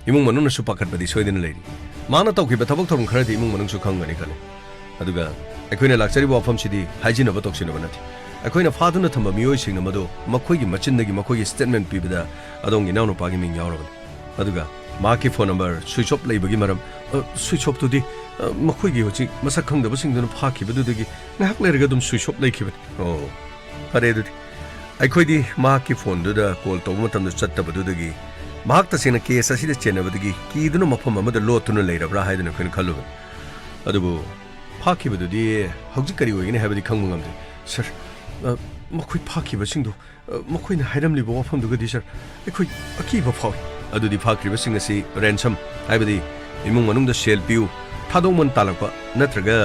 imung manungna su pakhatbadi soidana leiri mana tawkiba thabak thorum kharadi imung manung su khangani khale aduga aikhoina lakchari wafam sidi haijina ba toksinaba nati aikhoina phaduna thamba miyoi singna madu makhoigi machinagi makhoigi statement pibada adongi naunu pagi ming yaurabani aduga maki phone number switch off leibagi maram switch off tudi makhoigi hochi masak khangdaba singduna phakibadudagi ngahak leiraga dum switch off leikibani phare dudi aikhoidi maki phone duda call tawba matamda chattabadudagi mahak tasina case asida chenabadagi kiduna mafam amada lotuna leirabra haiduna khoin khalluban adubu phakibadudi hauji kari oigine habadi khangmangamde. Sir, makhoi phakhiba singdu makhoina hairamliba wafamdugadi sir aikoi akiba phawi adudi phakriba sing asi ransom haibadi imung manungda sel piu thadongman talakpa natraga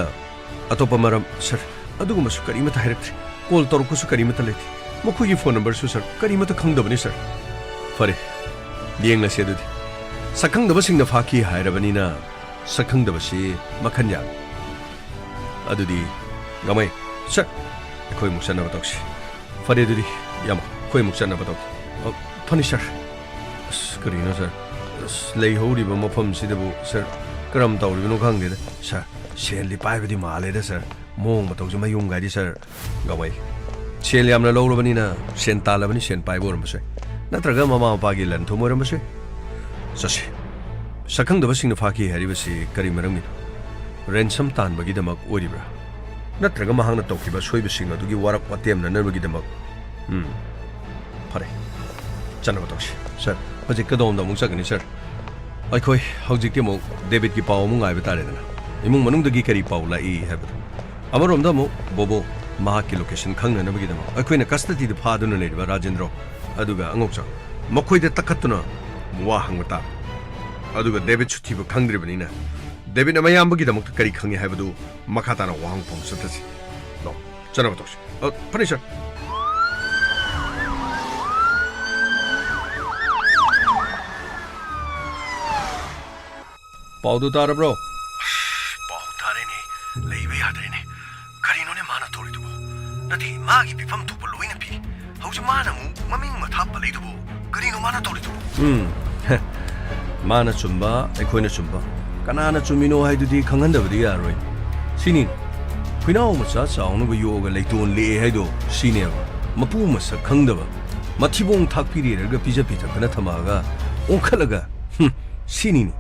atopa maram sir aduguma su karimata hairakthri call torku su karimata leti makhoigi phone number su sir karimata khangdabani sir. Phare yengla se adudi sakhangdaba singna phaki hairabanina sakhangdabasi makhanya adudi gamai sir aikoi muksana batokshi ꯐꯔꯦ ꯑꯗꯨꯗꯤ ꯌꯥꯝ ꯑꯩꯈꯣꯏ ꯑꯃꯨꯛ ꯆꯠꯅꯕ ꯇꯧꯒꯦ ꯐꯅꯤ ꯁꯥꯔ ꯀꯔꯤꯅꯣ ꯁꯥꯔ ꯂꯩꯍꯧꯔꯤꯕ ꯃꯐꯝꯁꯤꯗꯕꯨ ꯁꯥꯔ ꯀꯔꯝ ꯇꯧꯔꯤꯕꯅꯣ ꯈꯪꯗꯦꯗ ꯁꯥꯔ ꯁꯦꯜꯗꯤ ꯄꯥꯏꯕꯗꯤ ꯃꯥꯜꯂꯦꯗ ꯁꯥꯔ ꯃꯑꯣꯡ ꯃꯇꯧꯁꯨ ꯃꯌꯨꯝ ꯒꯥꯏꯗꯤ ꯁꯥꯔ ꯒꯋꯥꯏ ꯁꯦꯜ ꯌꯥꯝꯅ ꯂꯧꯔꯕꯅꯤꯅ ꯁꯦꯟ ꯇꯥꯜꯂꯕꯅꯤ ꯁꯦꯟ ꯄꯥꯏꯕ ꯑꯣꯏꯔꯝꯕꯁꯨ ꯌꯥꯏ ꯅꯠꯇ꯭ꯔꯒ ꯃꯃꯥ ꯃꯄꯥꯒꯤ ꯂꯟ ꯊꯨꯝ ꯑꯣꯏꯔꯝꯕꯁꯨ ꯌꯥꯏ ꯆꯠꯁꯤ ꯁꯛꯈꯪꯗꯕꯁꯤꯡꯅ ꯐꯥꯈꯤ ꯍꯥꯏꯔꯤꯕꯁꯤ ꯀꯔꯤ ꯃꯔꯝꯒꯤꯅꯣ ꯔꯦꯟꯁꯝ ꯇꯥꯟꯕꯒꯤꯗꯃꯛ ꯑꯣꯏꯔꯤꯕ꯭ꯔꯥ ꯅꯠꯇ꯭ꯔꯒ ꯃꯍꯥꯛꯅ ꯇꯧꯈꯤꯕ ꯁꯣꯏꯕꯁꯤꯡ ꯑꯗꯨꯒꯤ ꯋꯥꯔꯛ ꯋꯥꯇꯦꯝꯅꯅꯕꯒꯤꯗꯃꯛ ꯐꯔꯦ ꯆꯠꯅꯕ ꯇꯧꯁꯤ ꯁꯥꯔ ꯍꯧꯖꯤꯛ ꯀꯗꯣꯝꯗ ꯑꯃꯨꯛ ꯆꯠꯒꯅꯤ ꯁꯥꯔ ꯑꯩꯈꯣꯏ ꯍꯧꯖꯤꯛꯇꯤ ꯑꯃꯨꯛ ꯗꯦꯕꯤꯠꯀꯤ ꯄꯥꯎ ꯑꯃꯨꯛ ꯉꯥꯏꯕ ꯇꯥꯔꯦꯗꯅ ꯏꯃꯨꯡ ꯃꯅꯨꯡꯗꯒꯤ ꯀꯔꯤ ꯄꯥꯎ ꯂꯥꯛꯏ ꯍꯥꯏꯕꯗꯣ ꯑꯃꯔꯣꯝꯗ ꯑꯃꯨꯛ ꯕꯣꯕꯣ ꯃꯍꯥꯛꯀꯤ ꯂꯣꯀꯦꯁꯟ ꯈꯪꯅꯅꯕꯒꯤꯗꯃꯛ ꯑꯩꯈꯣꯏꯅ ꯀꯁꯇꯗꯤꯗ ꯐꯥꯗꯨꯅ ꯂꯩꯔꯤꯕ ꯔꯥꯖꯦꯟꯗ꯭ꯔꯣ ꯑꯗꯨꯒ ꯑꯉꯧꯆꯥ ꯃꯈꯣꯏꯗ ꯇꯛꯈꯠꯇꯨꯅ ꯋꯥ ꯍꯪꯕ ꯇꯥꯕ ꯑꯗꯨꯒ ꯗꯦꯕꯤꯠꯁꯨ ꯊꯤꯕ ꯈꯪꯗ꯭ꯔꯤꯕꯅꯤꯅ ꯗꯦꯕꯤꯠ ꯃꯌꯥꯝꯕꯒꯤꯗꯃꯛꯇ ꯀꯔꯤ ꯈꯪꯉꯤ ꯍꯥꯏꯕꯗꯨ ꯃꯈꯥ ꯇꯥꯅ ꯋꯥꯍꯪꯐꯝ ꯆꯠꯊꯁꯤ ꯂꯥꯛꯑꯣ ꯆꯠꯅꯕ ꯇꯧꯁꯤ ꯐꯅꯤ ꯁꯥꯔ ꯄꯥꯎꯗꯨ ꯇꯥꯔꯕ꯭ꯔꯣ ꯄꯥꯎ ꯇꯥꯔꯦꯅꯦ ꯂꯩꯕ ꯌꯥꯗ꯭ꯔꯦꯅꯦ ꯀꯔꯤꯅꯣꯅꯦ ꯃꯥꯅ ꯇꯧꯔꯤꯗꯨꯕꯨ ꯅꯠꯇꯦ ꯃꯥꯒꯤ ꯄꯤꯐꯝ ꯊꯣꯛꯄ ꯂꯣꯏꯅ ꯄꯤ ꯍꯧꯖꯤꯛ ꯃꯥꯅ ꯑꯃꯨꯛ ꯃꯃꯤꯡ ꯃꯊꯥ ꯄꯜꯂꯤꯗꯨꯕꯨ ꯀꯔꯤꯅꯣ ꯃꯥꯅ ꯇꯧꯔꯤꯗꯨꯕꯨ ꯃꯥꯅ ꯆꯨꯝꯕ ꯑꯩꯈꯣꯏꯅ ꯆꯨꯝꯕ ꯀꯅꯥꯅ ꯆꯨꯝꯃꯤꯅꯣ ꯍꯥꯏꯗꯨꯗꯤ ꯈꯪꯍꯟꯗꯕꯗꯤ ꯌꯥꯔꯣꯏ ꯁꯤꯅꯤ ꯍꯨꯏꯅꯥꯎ ꯃꯆꯥ ꯆꯥꯎꯅꯕ ꯌꯣꯛꯑꯒ ꯂꯩꯇꯣꯟ ꯂꯦꯛꯑꯦ ꯍꯥꯏꯗꯣ ꯁꯤꯅꯦꯕ ꯃꯄꯨ ꯃꯁꯛ ꯈꯪꯗꯕ ꯃꯊꯤꯕꯣꯡ ꯊꯥꯛꯄꯤꯔꯦꯔꯒ ꯄꯤꯖ ꯄꯤꯊꯛꯇꯅ ꯊꯝꯃꯛꯑꯒ ꯑꯣꯟꯈꯠꯂꯒ ꯁꯤꯅꯤꯅꯤ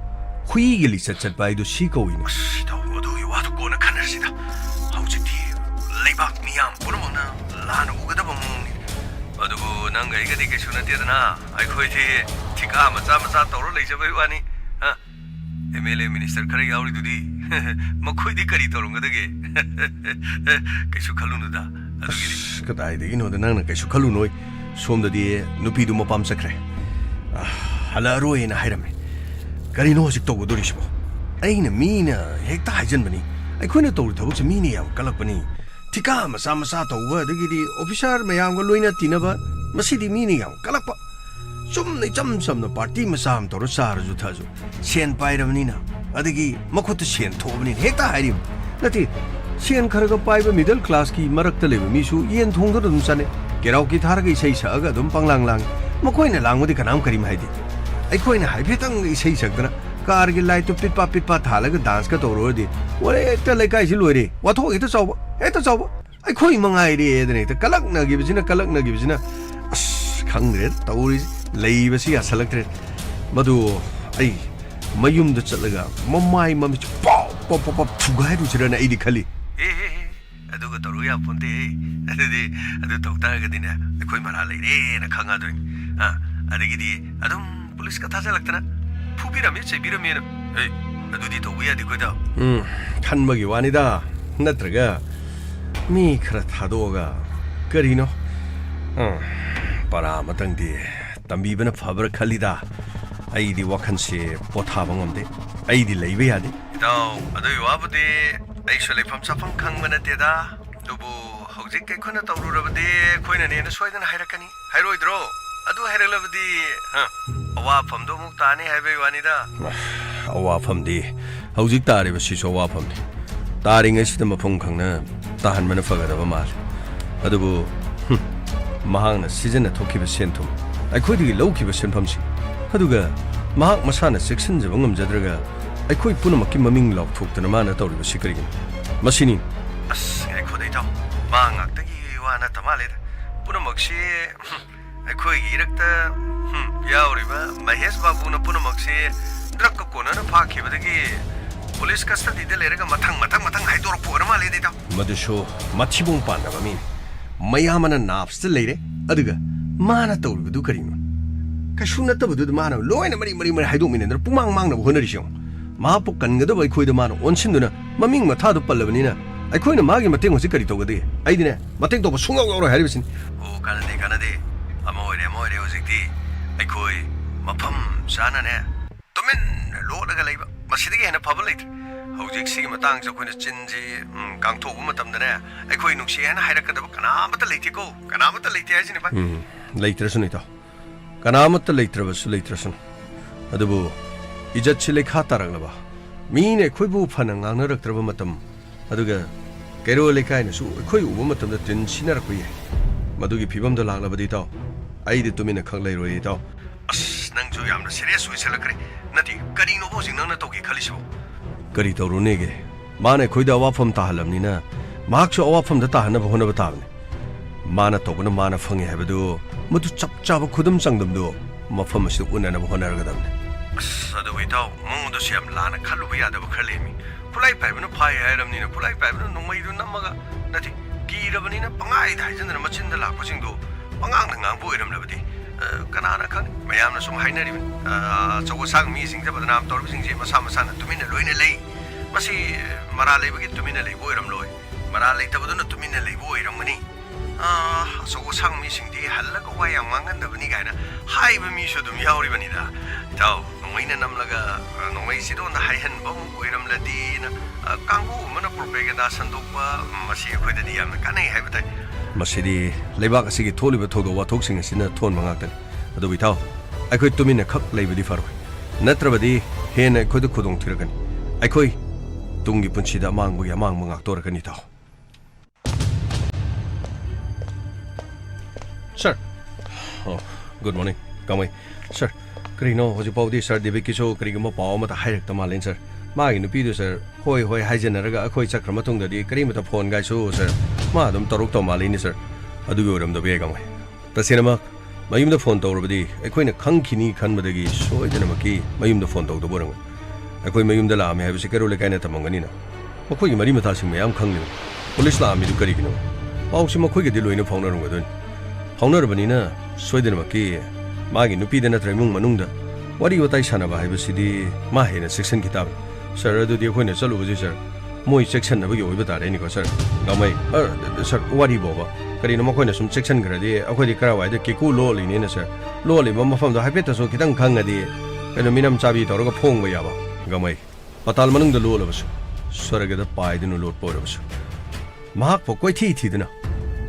ꯍꯨꯏꯒꯤ ꯂꯤꯆꯠ ꯆꯠꯄ ꯍꯥꯏꯗꯣ ꯁꯤ ꯀꯧꯏꯅꯤ ꯑꯗꯨꯒꯤ ꯋꯥꯗꯨ ꯀꯣꯟꯅ ꯈꯟꯅꯔꯁꯤꯗ ꯍꯧꯖꯤꯛꯇꯤ ꯂꯩꯕꯥꯛ ꯃꯤꯌꯥꯝ ꯄꯨꯝꯅꯃꯛꯅ ꯂꯥꯟꯅ ꯎꯒꯗꯕ ꯃꯑꯣꯡꯅꯤ ꯑꯗꯨꯕꯨ ꯅꯪꯒ ꯑꯩꯒꯗꯤ ꯀꯩꯁꯨ ꯅꯠꯇꯦꯗꯅ ꯑꯩꯈꯣꯏꯗꯤ ꯊꯤꯀꯥ ꯃꯆꯥ ꯃꯆꯥ ꯇꯧꯔ ꯂꯩꯖꯕꯩ ꯋꯥꯅꯤ MLA ꯃꯤꯅꯤꯁꯇꯔ ꯈꯔ ꯌꯥꯎꯔꯤꯗꯨꯗꯤ ꯃꯈꯣꯏꯗꯤ ꯀꯔꯤ ꯇꯧꯔꯝꯒꯗꯒꯦ ꯀꯩꯁꯨ ꯈꯜꯂꯨꯅꯨꯗ ꯑꯗꯨꯒꯤꯗꯤ ꯀꯗꯥꯏꯗꯒꯤꯅꯣꯗ ꯅꯪꯅ ꯀꯩꯁꯨ ꯈꯜꯂꯨꯅꯣꯏ ꯁꯣꯝꯗꯗꯤ ꯅꯨꯄꯤꯗꯨ ꯃꯄꯥꯝ ꯆꯠꯈ꯭ꯔꯦ ꯍꯜꯂꯛꯑꯔꯣꯏꯅ ꯍꯥꯏꯔꯝꯃꯦ ꯀꯔꯤꯅꯣ ꯍꯧꯖꯤꯛ ꯇꯧꯒꯗꯣꯔꯤꯁꯤꯕꯣ ꯑꯩꯅ ꯃꯤꯅ ꯍꯦꯛꯇ ꯍꯥꯏꯖꯟꯕꯅꯤ ꯑꯩꯈꯣꯏꯅ ꯇꯧꯔꯤ ꯊꯕꯛꯁꯦ ꯃꯤꯅ ꯌꯥꯝ ꯀꯜꯂꯛꯄꯅꯤ ꯊꯤꯀꯥ ꯃꯆꯥ ꯃꯆꯥ ꯇꯧꯕ ꯑꯗꯒꯤꯗꯤ ꯑꯣꯐꯤꯁꯥꯔ ꯃꯌꯥꯝꯒ ꯂꯣꯏꯅ ꯇꯤꯟꯅꯕ ꯃꯁꯤꯗꯤ ꯃꯤꯅ ꯌꯥꯝ ꯀꯜꯂꯛꯄ ꯆꯨꯝꯅ ꯏꯆꯝ ꯆꯝꯅ ꯄꯥꯔꯇꯤ ꯃꯆꯥ ꯑꯃ ꯇꯧꯔ ꯆꯥꯔꯁꯨ ꯊꯛꯑꯁꯨ ꯁꯦꯟ ꯄꯥꯏꯔꯕꯅꯤꯅ ꯑꯗꯒꯤ ꯃꯈꯨꯠꯇ ꯁꯦꯟ ꯊꯣꯛꯑꯕꯅꯤꯅ ꯍꯦꯛꯇ ꯍꯥꯏꯔꯤꯕ ꯅꯠꯇꯦ ꯁꯦꯟ ꯈꯔꯒ ꯄꯥꯏꯕ ꯃꯤꯗꯜ ꯀ꯭ꯂꯥꯁꯀꯤ ꯃꯔꯛꯇ ꯂꯩꯕ ꯃꯤꯁꯨ ꯌꯦꯟ ꯊꯣꯡꯗꯨꯅ ꯑꯗꯨꯝ ꯆꯥꯅꯩ ꯀꯦꯔꯥꯎꯀꯤ ꯊꯥꯔꯒ ꯏꯁꯩ ꯁꯛꯑꯒ ꯑꯗꯨꯝ ꯄꯪꯂꯥꯡ ꯂꯥꯡꯉꯤ ꯃꯈꯣꯏꯅ ꯂꯥꯡꯕꯗꯤ ꯀꯅꯥꯝ ꯀꯔꯤꯝ ꯍꯥꯏꯗꯦ ꯑꯩꯈꯣꯏꯅ ꯍꯥꯏꯐꯦꯠꯇꯪ ꯏꯁꯩ ꯁꯛꯇꯅ ꯀꯥꯔꯒꯤ ꯂꯥꯏꯠꯇꯨ ꯄꯤꯠꯄꯥ ꯄꯤꯠꯄꯥ ꯊꯥꯜꯂꯒ ꯗꯥꯟꯁꯀ ꯇꯧꯔꯨꯔꯗꯤ ꯍꯦꯛꯇ ꯂꯩꯀꯥꯏꯁꯤ ꯂꯣꯏꯔꯦ ꯋꯥꯊꯣꯛ ꯍꯦꯛꯇ ꯆꯥꯎꯕ ꯑꯩꯈꯣꯏ ꯃꯉꯥꯏꯔꯦ ꯑꯗꯨꯅ ꯍꯦꯛꯇ ꯀꯂꯛꯅꯈꯤꯕꯁꯤꯅ ꯑꯁ ꯈꯪꯗ꯭ꯔꯦ ꯇꯧꯔꯤꯁꯤ ꯂꯩꯕꯁꯤ ꯌꯥꯁꯜꯂꯛꯇ꯭ꯔꯦ ꯃꯗꯨ ꯑꯩ ꯃꯌꯨꯝꯗ ꯆꯠꯂꯒ ꯃꯃꯥꯏ ꯃꯃꯤꯠ ꯄꯥꯎ ꯊꯨꯒꯥꯏꯔꯨꯁꯤꯔꯅ ꯑꯩꯗꯤ ꯈꯜꯂꯤ ꯑꯗꯨꯒ ꯇꯧꯔꯨ ꯌꯥꯄꯣꯟꯇꯦ ꯑꯗꯨꯗꯤ ꯑꯗꯨ ꯇꯧ ꯇꯥꯔꯒꯗꯤꯅꯦ ꯑꯩꯈꯣꯏ ꯃꯔꯥ ꯂꯩꯔꯦꯅ ꯈꯪꯉꯗꯣꯏꯅꯤ ꯑꯗꯒꯤꯗꯤ ꯑꯗꯨꯝ ꯄꯨꯂꯤꯁꯀ ꯊꯥꯖꯜꯂꯛꯇꯅ ꯐꯨꯕꯤꯔꯝꯃꯦ ꯆꯩꯕꯤꯔꯝꯃꯦꯅ ꯑꯗꯨꯗꯤ ꯇꯧꯕ ꯌꯥꯗꯦ ꯑꯩꯈꯣꯏꯗ ꯈꯟꯕꯒꯤ ꯋꯥꯅꯤꯗ ꯅꯠꯇ꯭ꯔꯒ ꯃꯤ ꯈꯔ ꯊꯥꯗꯣꯛꯑꯒ ꯀꯔꯤꯅꯣ ꯄꯔꯥ ꯑꯃꯇꯪꯗꯤ ꯇꯝꯕꯤꯕꯅ ꯐꯕ꯭ꯔꯥ ꯈꯜꯂꯤꯗ ꯑꯩꯗꯤ ꯋꯥꯈꯜꯁꯦ ꯄꯣꯊꯥꯕ ꯉꯝꯗꯦ ꯑꯩꯗꯤ ꯂꯩꯕ ꯌꯥꯗꯦ ꯏꯇꯥꯎ ꯑꯗꯨꯒꯤ ꯋꯥꯕꯨꯗꯤ ꯑꯩꯁꯨ ꯂꯩꯐꯝ ꯆꯥꯐꯝ ꯈꯪꯕ ꯅꯠꯇꯦꯗ ꯑꯗꯨꯕꯨ ꯍꯧꯖꯤꯛ ꯑꯩꯈꯣꯏꯅ ꯇꯧꯔꯨꯔꯕꯗꯤ ꯑꯩꯈꯣꯏꯅꯅꯦꯅ ꯁꯣꯏꯗꯅ ꯍꯥꯏꯔꯛꯀꯅꯤ ꯍꯥꯏꯔꯣꯏꯗ꯭ꯔꯣ ꯑꯗꯨ ꯍꯥꯏꯔꯛꯂꯕꯗꯤ ꯑꯋꯥꯐꯝꯗꯣ ꯑꯃꯨꯛ ꯇꯥꯅꯤ ꯍꯥꯏꯕꯒꯤ ꯋꯥꯅꯤꯗ ꯑꯋꯥꯐꯝꯗꯤ ꯍꯧꯖꯤꯛ ꯇꯥꯔꯤꯕꯁꯤꯁꯨ ꯑꯋꯥꯐꯝꯅꯤ ꯇꯥꯔꯤꯉꯩꯁꯤꯗ ꯃꯐꯝ ꯈꯪꯅ ꯇꯥꯍꯟꯕꯅ ꯐꯒꯗꯕ ꯃꯥꯜꯂꯤ ꯑꯗꯨꯕꯨ ꯃꯍꯥꯛꯅ ꯁꯤꯖꯤꯟꯅ ꯊꯣꯛꯈꯤꯕ ꯁꯦꯟꯊꯨꯝ ꯑꯩꯈꯣꯏꯗꯒꯤ ꯂꯧꯈꯤꯕ ꯁꯦꯟꯐꯝꯁꯤ ꯑꯗꯨꯒ ꯃꯍꯥꯛ ꯃꯁꯥꯅ ꯆꯦꯛꯁꯤꯟꯖꯕ ꯉꯝꯖꯗ꯭ꯔꯒ ꯑꯩꯈꯣꯏ ꯄꯨꯝꯅꯃꯛꯀꯤ ꯃꯃꯤꯡ ꯂꯥꯎꯊꯣꯛꯇꯅ ꯃꯥꯅ ꯇꯧꯔꯤꯕꯁꯤ ꯀꯔꯤꯒꯤꯅꯣ ꯃꯁꯤꯅꯤ ꯑꯁ ꯉꯥꯏꯈꯣꯗ ꯏꯇꯥꯎ ꯃꯥ ꯉꯥꯛꯇꯒꯤ ꯋꯥ ꯅꯠꯇ ꯃꯥꯜꯂꯦꯗ ꯄꯨꯝꯅꯃꯛꯁꯤ ꯑꯩꯈꯣꯏꯒꯤ ꯏꯔꯛꯇ ꯌꯥꯎꯔꯤꯕ ꯃꯍꯦꯁ ꯕꯥꯕꯨꯅ ꯄꯨꯝꯅꯃꯛꯁꯤ ꯗ꯭ꯔꯛꯀ ꯀꯣꯟꯅꯅ ꯐꯥꯈꯤꯕꯗꯒꯤ ꯄꯨꯂꯤꯁ ꯀꯁꯇꯗꯤꯗ ꯂꯩꯔꯒ ꯃꯊꯪ ꯍꯥꯏꯗꯣꯔꯛꯄ ꯑꯣꯏꯔ ꯃꯥꯜꯂꯦꯗ ꯏꯇꯥꯎ ꯃꯗꯨꯁꯨ ꯃꯊꯤꯕꯣꯡ ꯄꯥꯟꯗꯕ ꯃꯤꯅꯤ ꯃꯌꯥꯝꯅ ꯅꯥꯞꯁꯇ ꯂꯩꯔꯦ ꯑꯗꯨꯒ ꯃꯥꯅ ꯇꯧꯔꯤꯕꯗꯨ ꯀꯔꯤꯅꯣ ꯀꯩꯁꯨ ꯅꯠꯇꯕꯗꯨꯗ ꯃꯥꯅ ꯂꯣꯏꯅ ꯃꯔꯤ ꯍꯥꯏꯗꯣꯛꯃꯤꯟꯅꯗꯅ ꯄꯨꯡꯃꯥꯡ ꯃꯥꯡꯅꯕ ꯍꯣꯠꯅꯔꯤꯁꯤ ꯌꯦꯡꯉꯨ ꯃꯍꯥꯛꯄꯨ ꯀꯟꯒꯗꯕ ꯑꯩꯈꯣꯏꯗ ꯃꯥꯅ ꯑꯣꯟꯁꯤꯟꯗꯨꯅ ꯃꯃꯤꯡ ꯃꯊꯥꯗꯨ ꯄꯜꯂꯕꯅꯤꯅ ꯑꯩꯈꯣꯏꯅ ꯃꯥꯒꯤ ꯃꯇꯦꯡ ꯍꯧꯖꯤꯛ ꯀꯔꯤ ꯇꯧꯒꯗꯒꯦ ꯑꯩꯗꯤꯅꯦ ꯃꯇꯦꯡ ꯇꯧꯕ ꯁꯨꯡꯌꯥꯎ ꯌꯥꯎꯔꯣꯏ ꯍꯥꯏꯔꯤꯕꯁꯤꯅꯤ ꯀꯥꯟꯅꯗꯦ ꯑꯃ ꯑꯣꯏꯔꯦ ꯍꯧꯖꯤꯛꯇꯤ ꯑꯩꯈꯣꯏ ꯃꯐꯝ ꯆꯥꯅꯅꯦ ꯇꯨꯃꯤꯟꯅ ꯂꯣꯠꯂꯒ ꯂꯩꯕ ꯃꯁꯤꯗꯒꯤ ꯍꯦꯟꯅ ꯐꯕ ꯂꯩꯇ꯭ꯔꯦ ꯍꯧꯖꯤꯛ ꯁꯤꯒꯤ ꯃꯇꯥꯡꯁꯦ ꯑꯩꯈꯣꯏꯅ ꯆꯤꯟꯁꯤ ꯀꯥꯡꯊꯣꯛꯄ ꯃꯇꯝꯗꯅꯦ ꯑꯩꯈꯣꯏ ꯅꯨꯡꯁꯤ ꯍꯥꯏꯅ ꯍꯥꯏꯔꯛꯀꯗꯕ ꯀꯅꯥꯃꯠꯇ ꯂꯩꯇꯦꯀꯣ ꯀꯅꯥꯃꯠꯇ ꯂꯩꯇꯦ ꯍꯥꯏꯁꯤꯅꯦ ꯚꯥꯏ ꯂꯩꯇ꯭ꯔꯁꯨꯅ ꯏꯇꯥꯎ ꯀꯅꯥꯃꯠꯇ ꯂꯩꯇ꯭ꯔꯁꯨꯅ ꯑꯗꯨꯕꯨ ꯏꯖꯠꯁꯤ ꯂꯩꯈꯥ ꯇꯥꯔꯛꯂꯕ ꯃꯤꯅ ꯑꯩꯈꯣꯏꯕꯨ ꯐꯅ ꯉꯥꯡꯅꯔꯛꯇ꯭ꯔꯕ ꯃꯇꯝ ꯑꯗꯨꯒ ꯀꯩꯔꯣꯜ ꯂꯩꯀꯥꯏꯅꯁꯨ ꯑꯩꯈꯣꯏ ꯎꯕ ꯃꯇꯝꯗ ꯇꯤꯟ ꯁꯤꯟꯅꯔꯛꯄ ꯌꯥꯏ Madugi Pibam the Lalabadito. I did to mean a Kaglaroito. Nangju Yam, serious with Selacre. Nati, Karino was in Nanatoki Kalisho. Karito Runege. Mana Kuida Wap from Tahalamina. Marksho Wap from the Tahana of Honavatan. Mana Tokuna Mana Fungi Habadu. Mutu Chap Chava Kudum Sangdum do. Mafamashu Unan of Honaragadam. Sadawito, Mondo Siam Lana Kaluya of Kalemi. Polite Pavino Pai Adam Nina, Polite Pavino, no way to Namaga. Nati, Girabanina, Pangai, Titan and Machin the Lapusing do. Pangang Boydam Levity. Kanana Kan, Mayam some Hiner, so was sang missing the Nam Torbing Masamasan to Mina Luina Lay. Masi Marale begin to Mina Lay Boydam Loy. Marale Tabuna to Mina Lay Boydam Mani. So was sang missing the Halakaway among the Vanigana. High Misha to Miauri Vanida. Tau, Wayne Namlaga, no way sit on the high hand bomb, Boydam Ladina, Kangu, Monopropaganda Sandopa, Masi Quediam, Kane Habitat. Masidi, Lebakasi told you to what talking is in a tone Mangatan. But without, I could to mean a cock lay with the faro. Natrabadi, Hen I could Kudung Tirgan. I could Tungi Punchida Mangu among Mangaktorganito. Sir. Oh, good morning. Come away. Sir. Crino was about this, sir. The Vikisho Krigamo Palm at a high Tamalin, sir. Mine, the Peter, sir. Hoi, Hygeneraga, a quite sacramatung, the cream at the phone guy, so, sir. Madam Torokto Malini, sir. I do go on the Vegamay. The cinema, Mayum the phone over the Aquina Kankini Kanbadagi, so I didn't maki, Mayum the phone to the Borum. I quit Mayum the Lam, I have a secret like Aneta Manganina. Makoi Marimatasing me, I'm Kangu. Police Lam, you Carigino. Oh, she Makoga de Luino Founder with Founder Banina, Sweden Maki, Magi Nupidana Tremung Manunda. What do you what I son of a city, Mahin, 6 kitab? Sir, I do the Aquina Solo, sir. Moi section of you with that any sir. No may, sir, what do you over? Carino Mocoina some section grade, a quite crowd, the Kiku lolly in sir. Lolly, Mamma from the Hypetus or Kitan Kanga de, and a minam sabi or a pong way. Gamay. But I'll manung the low of us. Sir, I get a pie in the Lord Porters. Mark for quite heated.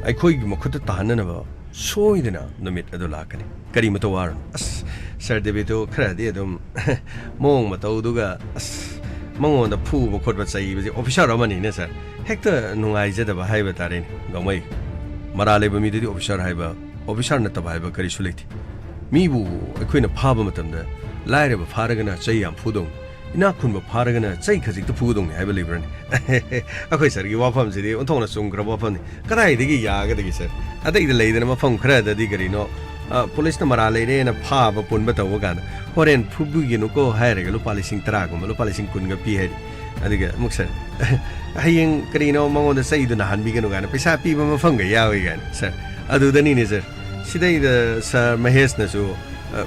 I could Mokuta Tahanava, so idina, no meet at the Lakani. Karimato Warren, Sir Debito Credidum, Mong Matoduga, Mong the pool could say was the official Romani, sir. Hector no I said about Hibertarin, Gamay. Marale Bamidi, the official Hiber, official not of Hiber Carisulate. Mibu, a queen of Pabamatum, light of Paragana, say am Pudong. Inakun Paragana, say Kazik the Pudong, I believe. Okay, sir, you up on the Antona Sung Grabopon. Can I dig Yaga, sir? I think the lady in a phone credit, the Digarino. Police Marale and a pub upon Betawagan, or in Pubuino go hiring a lopalising tragum, a lopalising Kunga Pied. I think Muxer. Haying Carino Mon the Say the Nahan began to Pisa people funga yaw again, sir. I do the Nini, sir. Sidday the Sir Mahesnasu,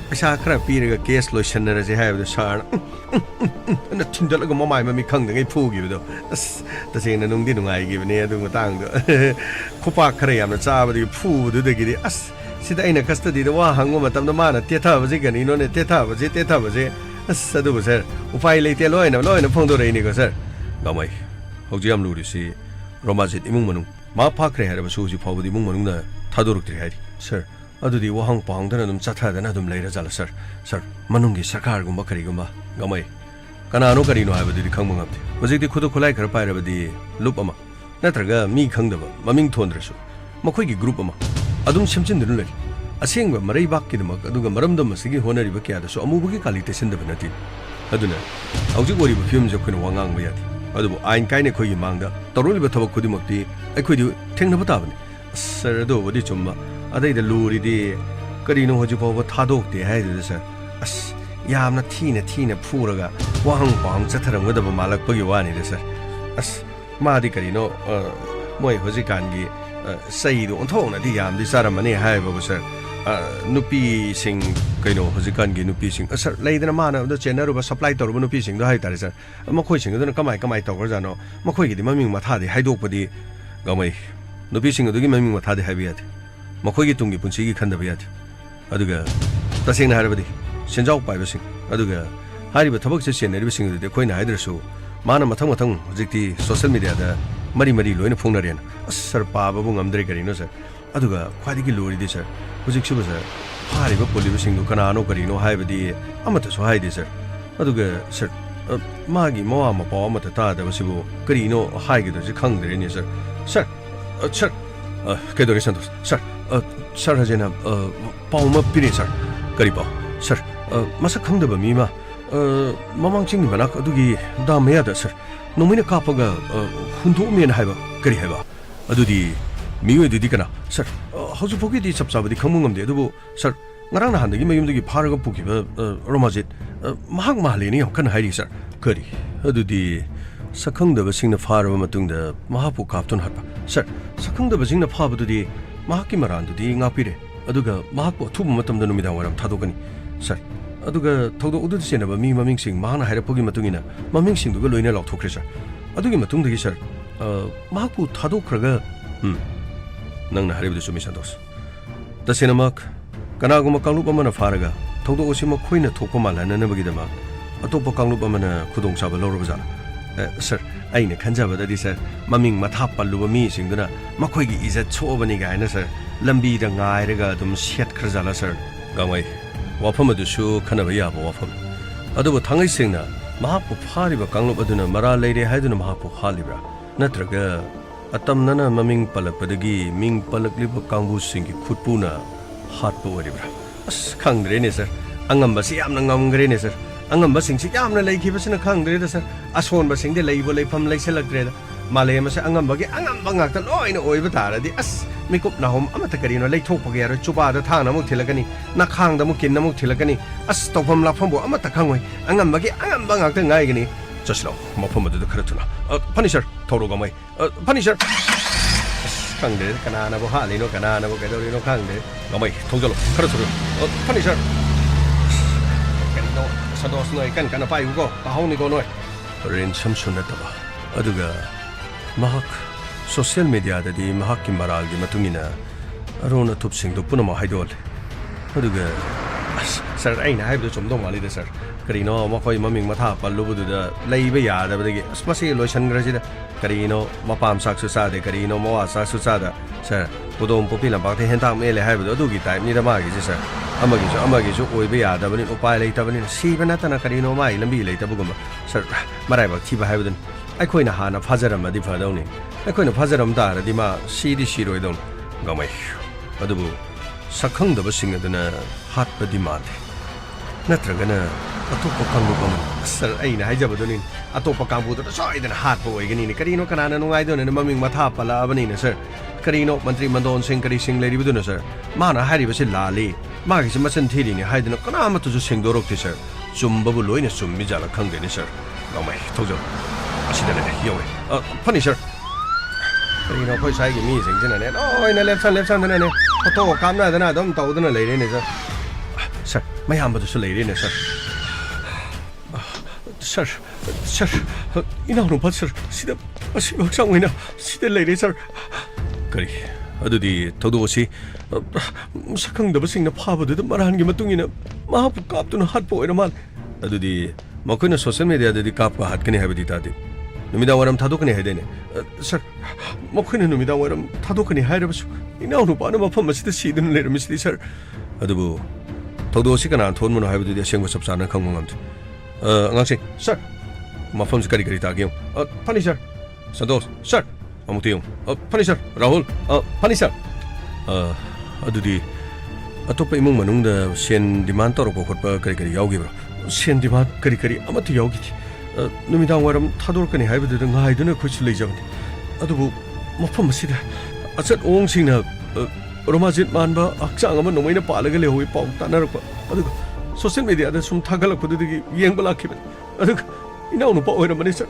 Pisacra Piriga case lotion as you have the Sar. And the Tindalago Mammy Kung, the Poo give though. The same the Nungdino I give near the Mutango. Copa Cream, the Sav, the Poo, do they get us? Sit in a custody, the one hung over the man at Teta was again, in on a Teta was it, Teta was it. Sadu was her, who violate a law and a law in a pond or any sir. Gamay, Hojiam Lucy, Romazit Imumanu, Ma Pakre had a Susi Power the Mumanuna, Tadurukri had, sir. I do the Wahang Pong, then Adam Sata, and Adam later, sir. Sir, Manungi Sakar Gumbakari Gumba, Gamay. Canano Carino have the coming up. Was it the Kutukulaka her pyre of the Lupama? Natraga, me Kangdava, Maming Tondresu, Makwiki Groupama. Adum Simpson the Nullet. A sing with Marie Bakidama, Aduga Maramdam, Sigi Honori Bakia, so a movie quality in the Venetin. Aduna. I'll do what you fumes of Kunwangang Viat. Adu, I'm kind of Koyi Manga, Toruli Batavakudimoti, I could do Tengnabatavan. Sir, do what it's Chumba. Are they the Luri de Carino Hojipo, Tadok, the head, sir? As Yamna Tina Puraga, Wahang Pong, Sataram with a Malak Puyuani, sir. As Madi Carino, Moy Hosikangi. Say the Ontona, the Yam, the Saramani, however, sir. Nupi sing, Kano, Hosikangi, Nupi sing, sir, lay the man of the general supply to Nupi sing, the high sir. Makoy sing, don't come, I talk, Rosano, Makoy, the Mammy Matadi, Hydopody, Gamay, Nupi sing, the Mammy Matadi Habiat, Makoy Tungi Punsi Kandabiat, Aduga, the sing Harabadi, sends out by the sing, Aduga, Hariba Tabak and everything the Queen either so, Mana Matamatang, Zikti, social media, the Mari Loin Funarian, Sir Pabung Amdregarino, sir. Aduga, quite a luri, sir. Was it was a Hariba Poliving Canano Carino, Hivadi, Amatus Hide, sir. Aduga, sir. Magi Moama Palm at the Tada was Carino, High, the Kang, sir. Sir, Kedore Santos. Sir, sir hajena pau ma pire sir. Kari pau. Sir, masa khangda ba mi ma mamang ching banak adugi da meya da sir. Nomina kapaga hundu men haiba kari haiba. Adudi miwe didi kana. Sir, hausu poki di sapsabadi khangmung ngamde adubu sir ngarang na handagi mayumdagi pharaga pukiba romajit mahak mahalini kan hairi sir. Kari. Adudi sakhangda ba singna pharaba matungda mahapu kaptun hatba. Sir, sakhangda ba singna phabadudi mahaki marandudi ngapire. Aduga mahakpo thubu matamda numida waram thadogani. Sir, aduga thodo udu senaba mi maming sing mahana hairapogi matungina maming sing duga loina laukthokre sir. Adugi matungdagi sir mahakpu thadokraga nangna haribdu sumi santos. Tasenamak kanaguma kanglup amana pharaga thodo osima khoina thokpa malana nabagidama atopa kanglup amana khudong saba lorobajana. Sir, aina khanjabadadi sir maming matha palluba mi singduna makhoigi izat chobani gaina sir lambi da ngairaga dum set khrazala sir gamai wafam adusu khanaba yaba wafam adubu thangai singna mahapu phariba kanglup aduna mara leire haiduna mahapu halibra natraga atamnana maming palakpadagi ming palakliba kangbu singi khutpuna hatpo waribra as khangdre ne sir angamba si yamna ngamgre ne sir angamba singsi yamna leikibasina khangdre da sir asonba singde leibo leifam leiselakdre da malay masa angambagi angamba ngakta loina oiba taradi as mikup nahom amata karino leithokpagi yaro chuba da thana mu thilakani nakhang da mu kinna mu thilakani as tawfam lafam bo amata khangoi angambagi angamba ngakta ngaigani jaslo mafam adu kharatuna punisher thoroga mai punisher khangde kanana bo halino kanana bo kedorino khangde gamai thojalo kharaturu punisher kanino sados noi kan kana pai go pahoni go noi ren samsuna taba aduga mahak social media dadi mahak ki maral gi matungina arona thup sing do punama haidol aduga sir aina haibdo chomdo mali de sir karino makoi maming matha pallubudu da leiba yada badagi asmasi loisan grajida karino mapam saksu sa de karino mawa saksu sa da sir podom popila bakte hentang mele haibdo adugi type ni da ma gi sir amagi jo oiba yada bani upai leita bani si banatana karino mai lambi leita buguma sir marai bak thiba haibdo aikoina hana phajaramadi phadawni aikoina phajaram daradi ma sidi siroidon gamai adubu sakhangdaba singaduna hatpadi mate natragana atopa kangubam sir aina haijabaduni atopa kambuda soidana hatpa oigani ni karino kanana nungaidona maming matha pala abani na sir karino mantri mandon sing kari sing leribuduna sir mana haribasi lali magi se masan thiri ni haidana kana matuju singdorokti sir chumbabu loina summi jala khangdeni sir gamai thojo asidane yowe punisher karino khoi sai gi mi sing jina ne oina left hand ne ne photo kamna dana dom tawdana leire ne sir sir mayam badu su leire ne sir sir ina no pat sir sida asibak sangwina sida leire sir kari adudi thodosi sakhangdaba singna phabadu maran gi matungina mahapu kaptuna hatpo oiramal adudi makoina social media dadi kapka hatkani habadi tadi numida waram thadokani haidene sir makoina numida waram thadokani hairabasu ina no pana mafam asida sidun leramisdi sir adubu thodosi kana thonmuno haibadu asengba sapsana khangmangam angangse sir mafam se kari tagiyo punisher santos sir amutiyum punisher rahul punisher adudi atopa imung manungda sen demand toroko khotpa kari yaugibra sen demand kari amatu yaugi numidang waram thadorkani haibadu ngaiduna khoisu leijabani adubu mafam asida asat ong singna romajit manba akchang ama nomaina palaga lehoi pau tanarakpa aduga social media da sum thagalakpudagi yengba lakhiban aduga inau no pa oiramani sir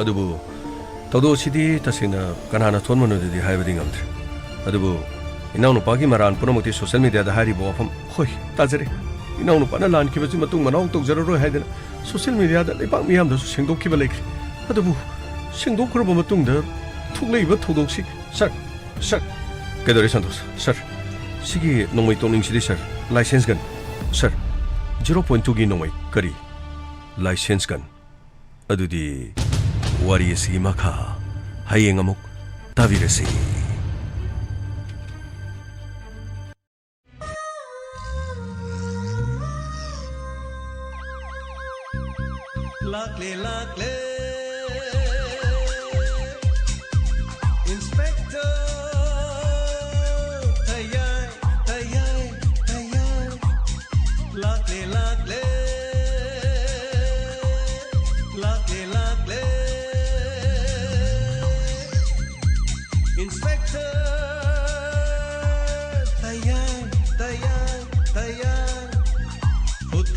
adubu todo sidi tasina kanana thonmanu didi haibadi ngamdre adubu inau no pagi maran puramukti social media da hari bo afam hoi tajare inau no pana lan kibasi matung manau tokjararo haidana social media da lepak miyam da sengdok kiba lekri adubu sengdok khurba matung da thukleiba thodoksi sir kedore santos sir sigi nongmai toning sidi sir license gan sir 0.2 gi nongmai kari license gan adudi wari sigi makha hayeng amuk tavirasi Inspector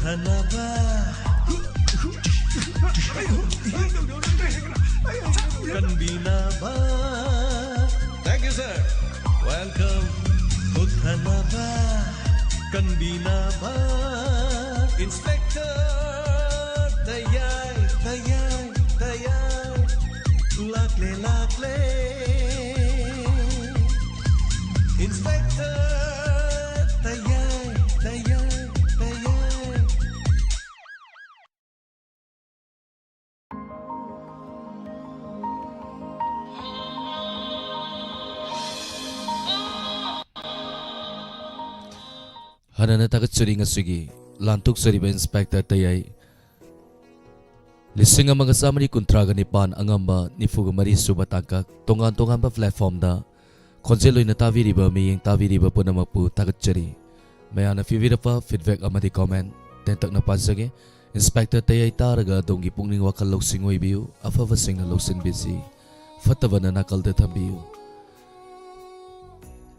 Uthanaba Kanbinaba. Thank you, sir. Welcome. Uthanaba Kanbinaba. Inspector Tayai, Tayai, Tayai. Lakle, lakle. Inspector Tayai, Tayai, Tayai. Hanana takat suri ngasugi lantuk suri ba Inspector Tayai lising ang mga samari kontraga ni Pan Angamba ni Fuga Mari Subatangkak tongan-tongan ba platform da konseloy na taviri ba miyeng taviri ba po na mapu takat suri maya na fivira pa feedback amati comment tentak na pansage Inspector Tayai taraga dongi pungning wakal loksing oy biu afavasing na loksin bisi fatava na nakal de tambiu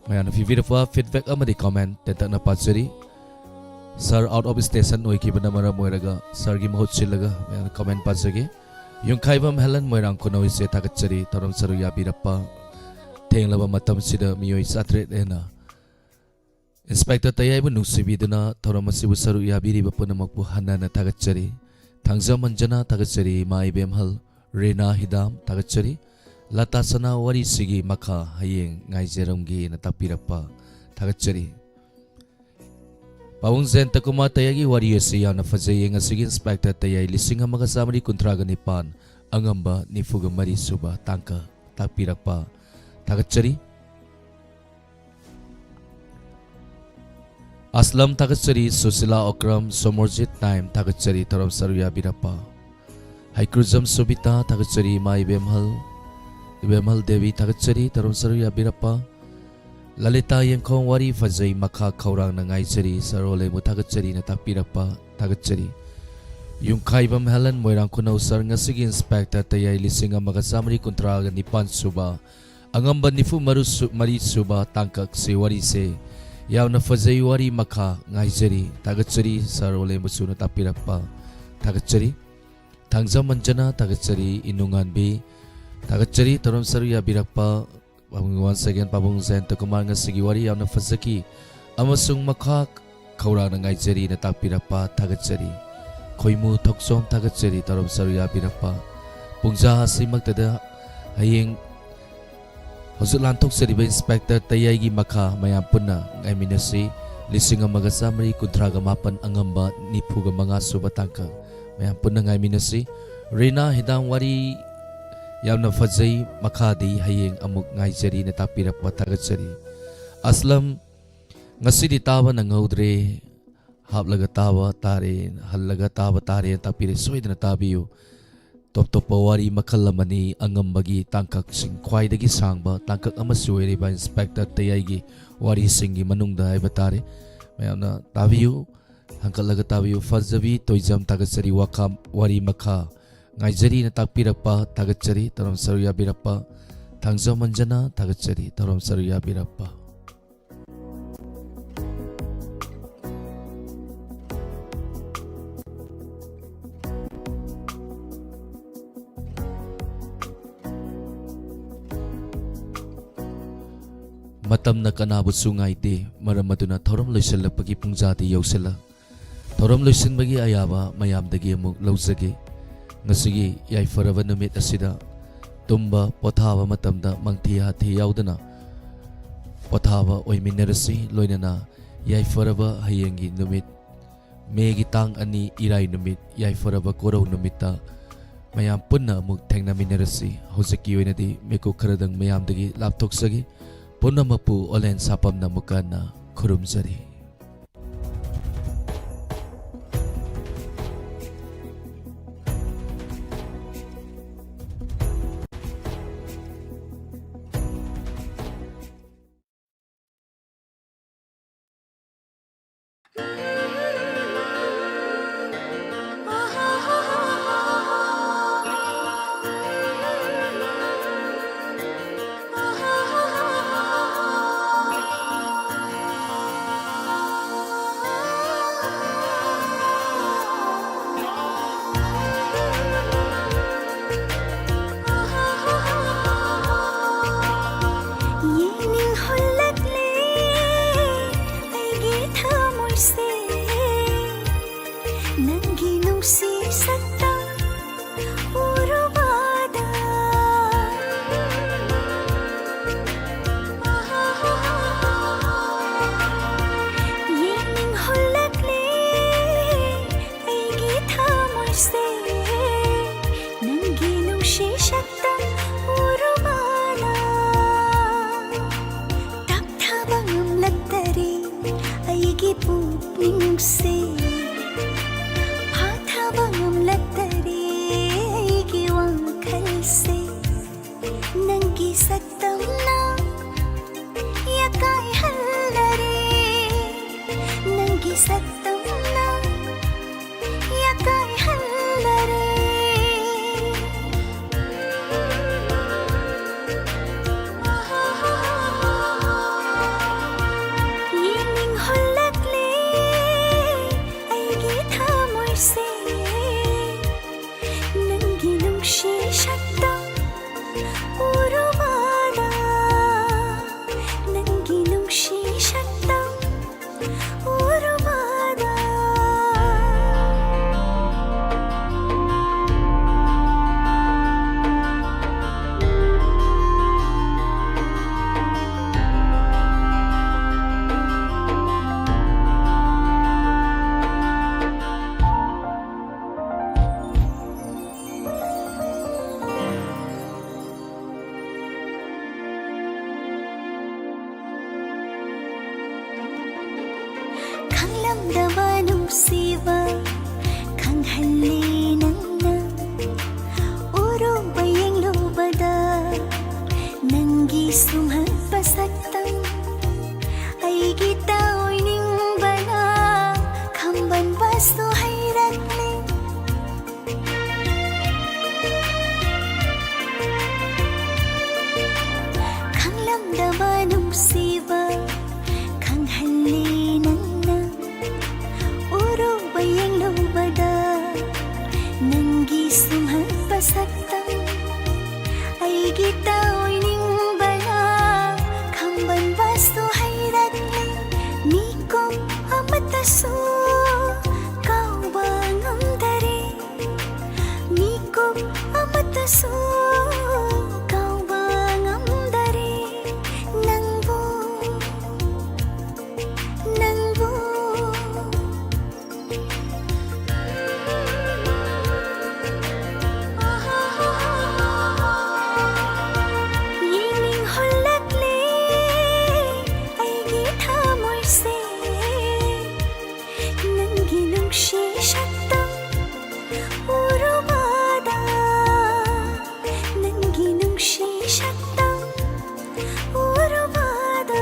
Maya na fivira pa feedback amati comment tentak na pansuri Sir out of station oi ki bana mara moiraga sir gi mahut silaga maya na comment pansage yung khaibam helan moirang kono ise takat suri taram saru ya birappa tenglaba matam sida miyoi satre ena Inspector Tayai bu nusibiduna taram masibu saru ya biri ba punamakpu hanana takat suri thangja manjana takat suri mai bemhal rena hidam takat suri lata sana wari sigi makha hayeng ngai jeromgi na tapirappa takat suri Pawung zen takuma Tayagi wari yasi yaw na fazay nga sige Inspector Tayai lising ang mga samari kontraga ni Pan Angamba ni Fuga Mari Suba tangka tapirakpa tagat Aslam tagat Susila Okram Somorjit Time tagat taram saruya birapa Haikruzam Subita tagat Mai Bemhal Devi tagat taram saruya birapa Lalita yang kong wari fazay makha kaurang na ngay sarole mo tagat na tapirapa tagat Yung kaibam helan moirang kunausar nga sige Inspector Tayai lising ang mga samari kontraga ni Pan Suba Angamba ni Fu Mari Suba tangkak si wari se Yaw na fazay wari makha ngay tagat sarole mo suna tapirapa tagat Tangza manjana tagat inungan bi tagat taram saruya birapa once again pabung zen takumar nga sige wari yaw na fazaki amasung makha kaura na ngay na tapirapa tagat Koimu toksom tagat taram saruya birapa pungja hasi magtada hayeng Hosulantok sa riba Inspector Tayai gi makha mayam punna ngay minasi lising ang mga samari kontraga mapan angamba ni Fuga mga subatangka mayam punna ngay minasi rena hidang wari yaw na fazay makadi hayeng amuk ngay na tapirapa tagat Aslam ngasi ditawa na ngaudre haplaga tawa tare halaga tawa tare tapire soy na tabiyo top wari makalamani angambagi tangkak sing khwaidagi sangba tangkak amasuwere ba Inspector Tayai gi wari singi manungda ay batare mayamna tabiyo hangkalaga tabiyo fazabi toijam tagat wakam wari makha ngay na tapirapa tagat taram saruya birapa tangza manjana tagat taram saruya birapa Matam na kanabot sungay ti maramado na thorom loisan lang pagi pungjati yaw sila thorom loisan bagi ayaba mayam dagi amuk lausagi Ngasigi yay farava numit asida tumba pothawa matamda mangthi yaudana pothawa oy minerasi loinana yay farava hayengi numit megi tang ani irai numit yay farava korau numita mayam punna muk thengna minerasi hosaki oinadi meko kharadang mayam dagi laptok sagi punna mapu olen sapam na mukana khurumjari ꯈꯪꯂꯝꯗꯕ ꯅꯨꯡꯁꯤꯕ ꯈꯪꯍꯜꯂꯤ ꯅꯪꯅ ꯎꯔꯨꯕ ꯌꯦꯡꯂꯨꯕꯗ ꯅꯪꯒꯤ ꯁꯨꯝꯍꯠꯄ ꯁꯛꯇꯝ ꯑꯩꯒꯤ ꯇꯥꯑꯣꯏꯅꯤꯡꯕꯅ ꯈꯝꯕꯟꯕꯁꯨ ꯍꯩꯔꯛꯂꯦ ꯈꯪꯂꯝꯗꯕ ꯅꯨꯡꯁꯤꯕ ꯈꯪꯍꯜꯂꯤ ꯅꯪꯅ ꯎꯔꯨꯕ ꯌꯦꯡꯂꯨꯕꯗ ꯅꯪꯒꯤ ꯁꯨꯝꯍꯠꯄ ꯁꯛꯇꯝ ꯑꯩꯒꯤ ꯇꯥꯑꯣꯏꯅꯤꯡꯕꯅ ꯈꯝꯕꯟꯕꯁꯨ ꯍꯩꯔꯛꯂꯦ ꯃꯤꯀꯨꯞ ꯑꯃꯠꯇꯁꯨ ꯀꯥꯎꯕ ꯉꯝꯗꯔꯦ ꯃꯤꯀꯨꯞ ꯑꯃꯠꯇꯁꯨ ꯀꯥꯎꯕ ꯉꯝꯗꯔꯦ ꯅꯪꯕꯨ 예닝 홀락래 아이기 타물새 ನಂಗೆ ನುಂಕ್ಷಿಷತ್ತ ಉರುವಾದ ನಂಗೆ ನುಂಕ್ಷಿಷತ್ತ ಉರುವಾದ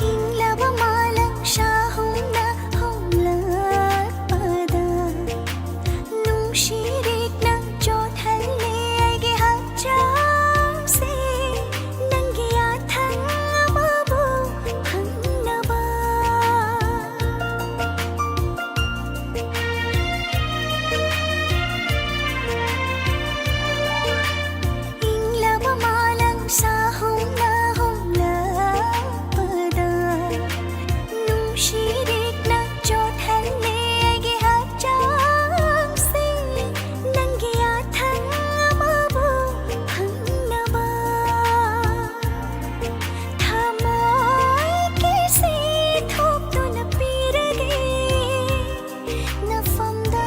inglabamalak siya humlakpada nung shirik ng Diyot hali ay gihadjangsi nang giyatang mabuhang na ba inglabamalak sa humlakpada nung shirik ng Diyot hali ay gihadjangsi nang giyatang mabuhang na ba Thamoy kisit hukto na piragi na famda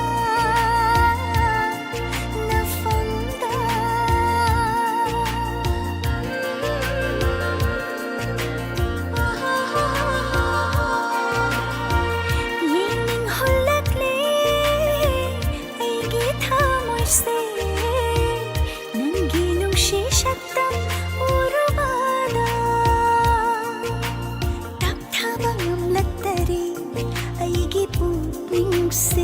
예닝 홀락래 아이기 타물새 ನಂಗೆ ನುಂಕ್ಷಿಷತ್ತ ಉರುವಾದ 답답한 음락들이 아이기 뿡뿡새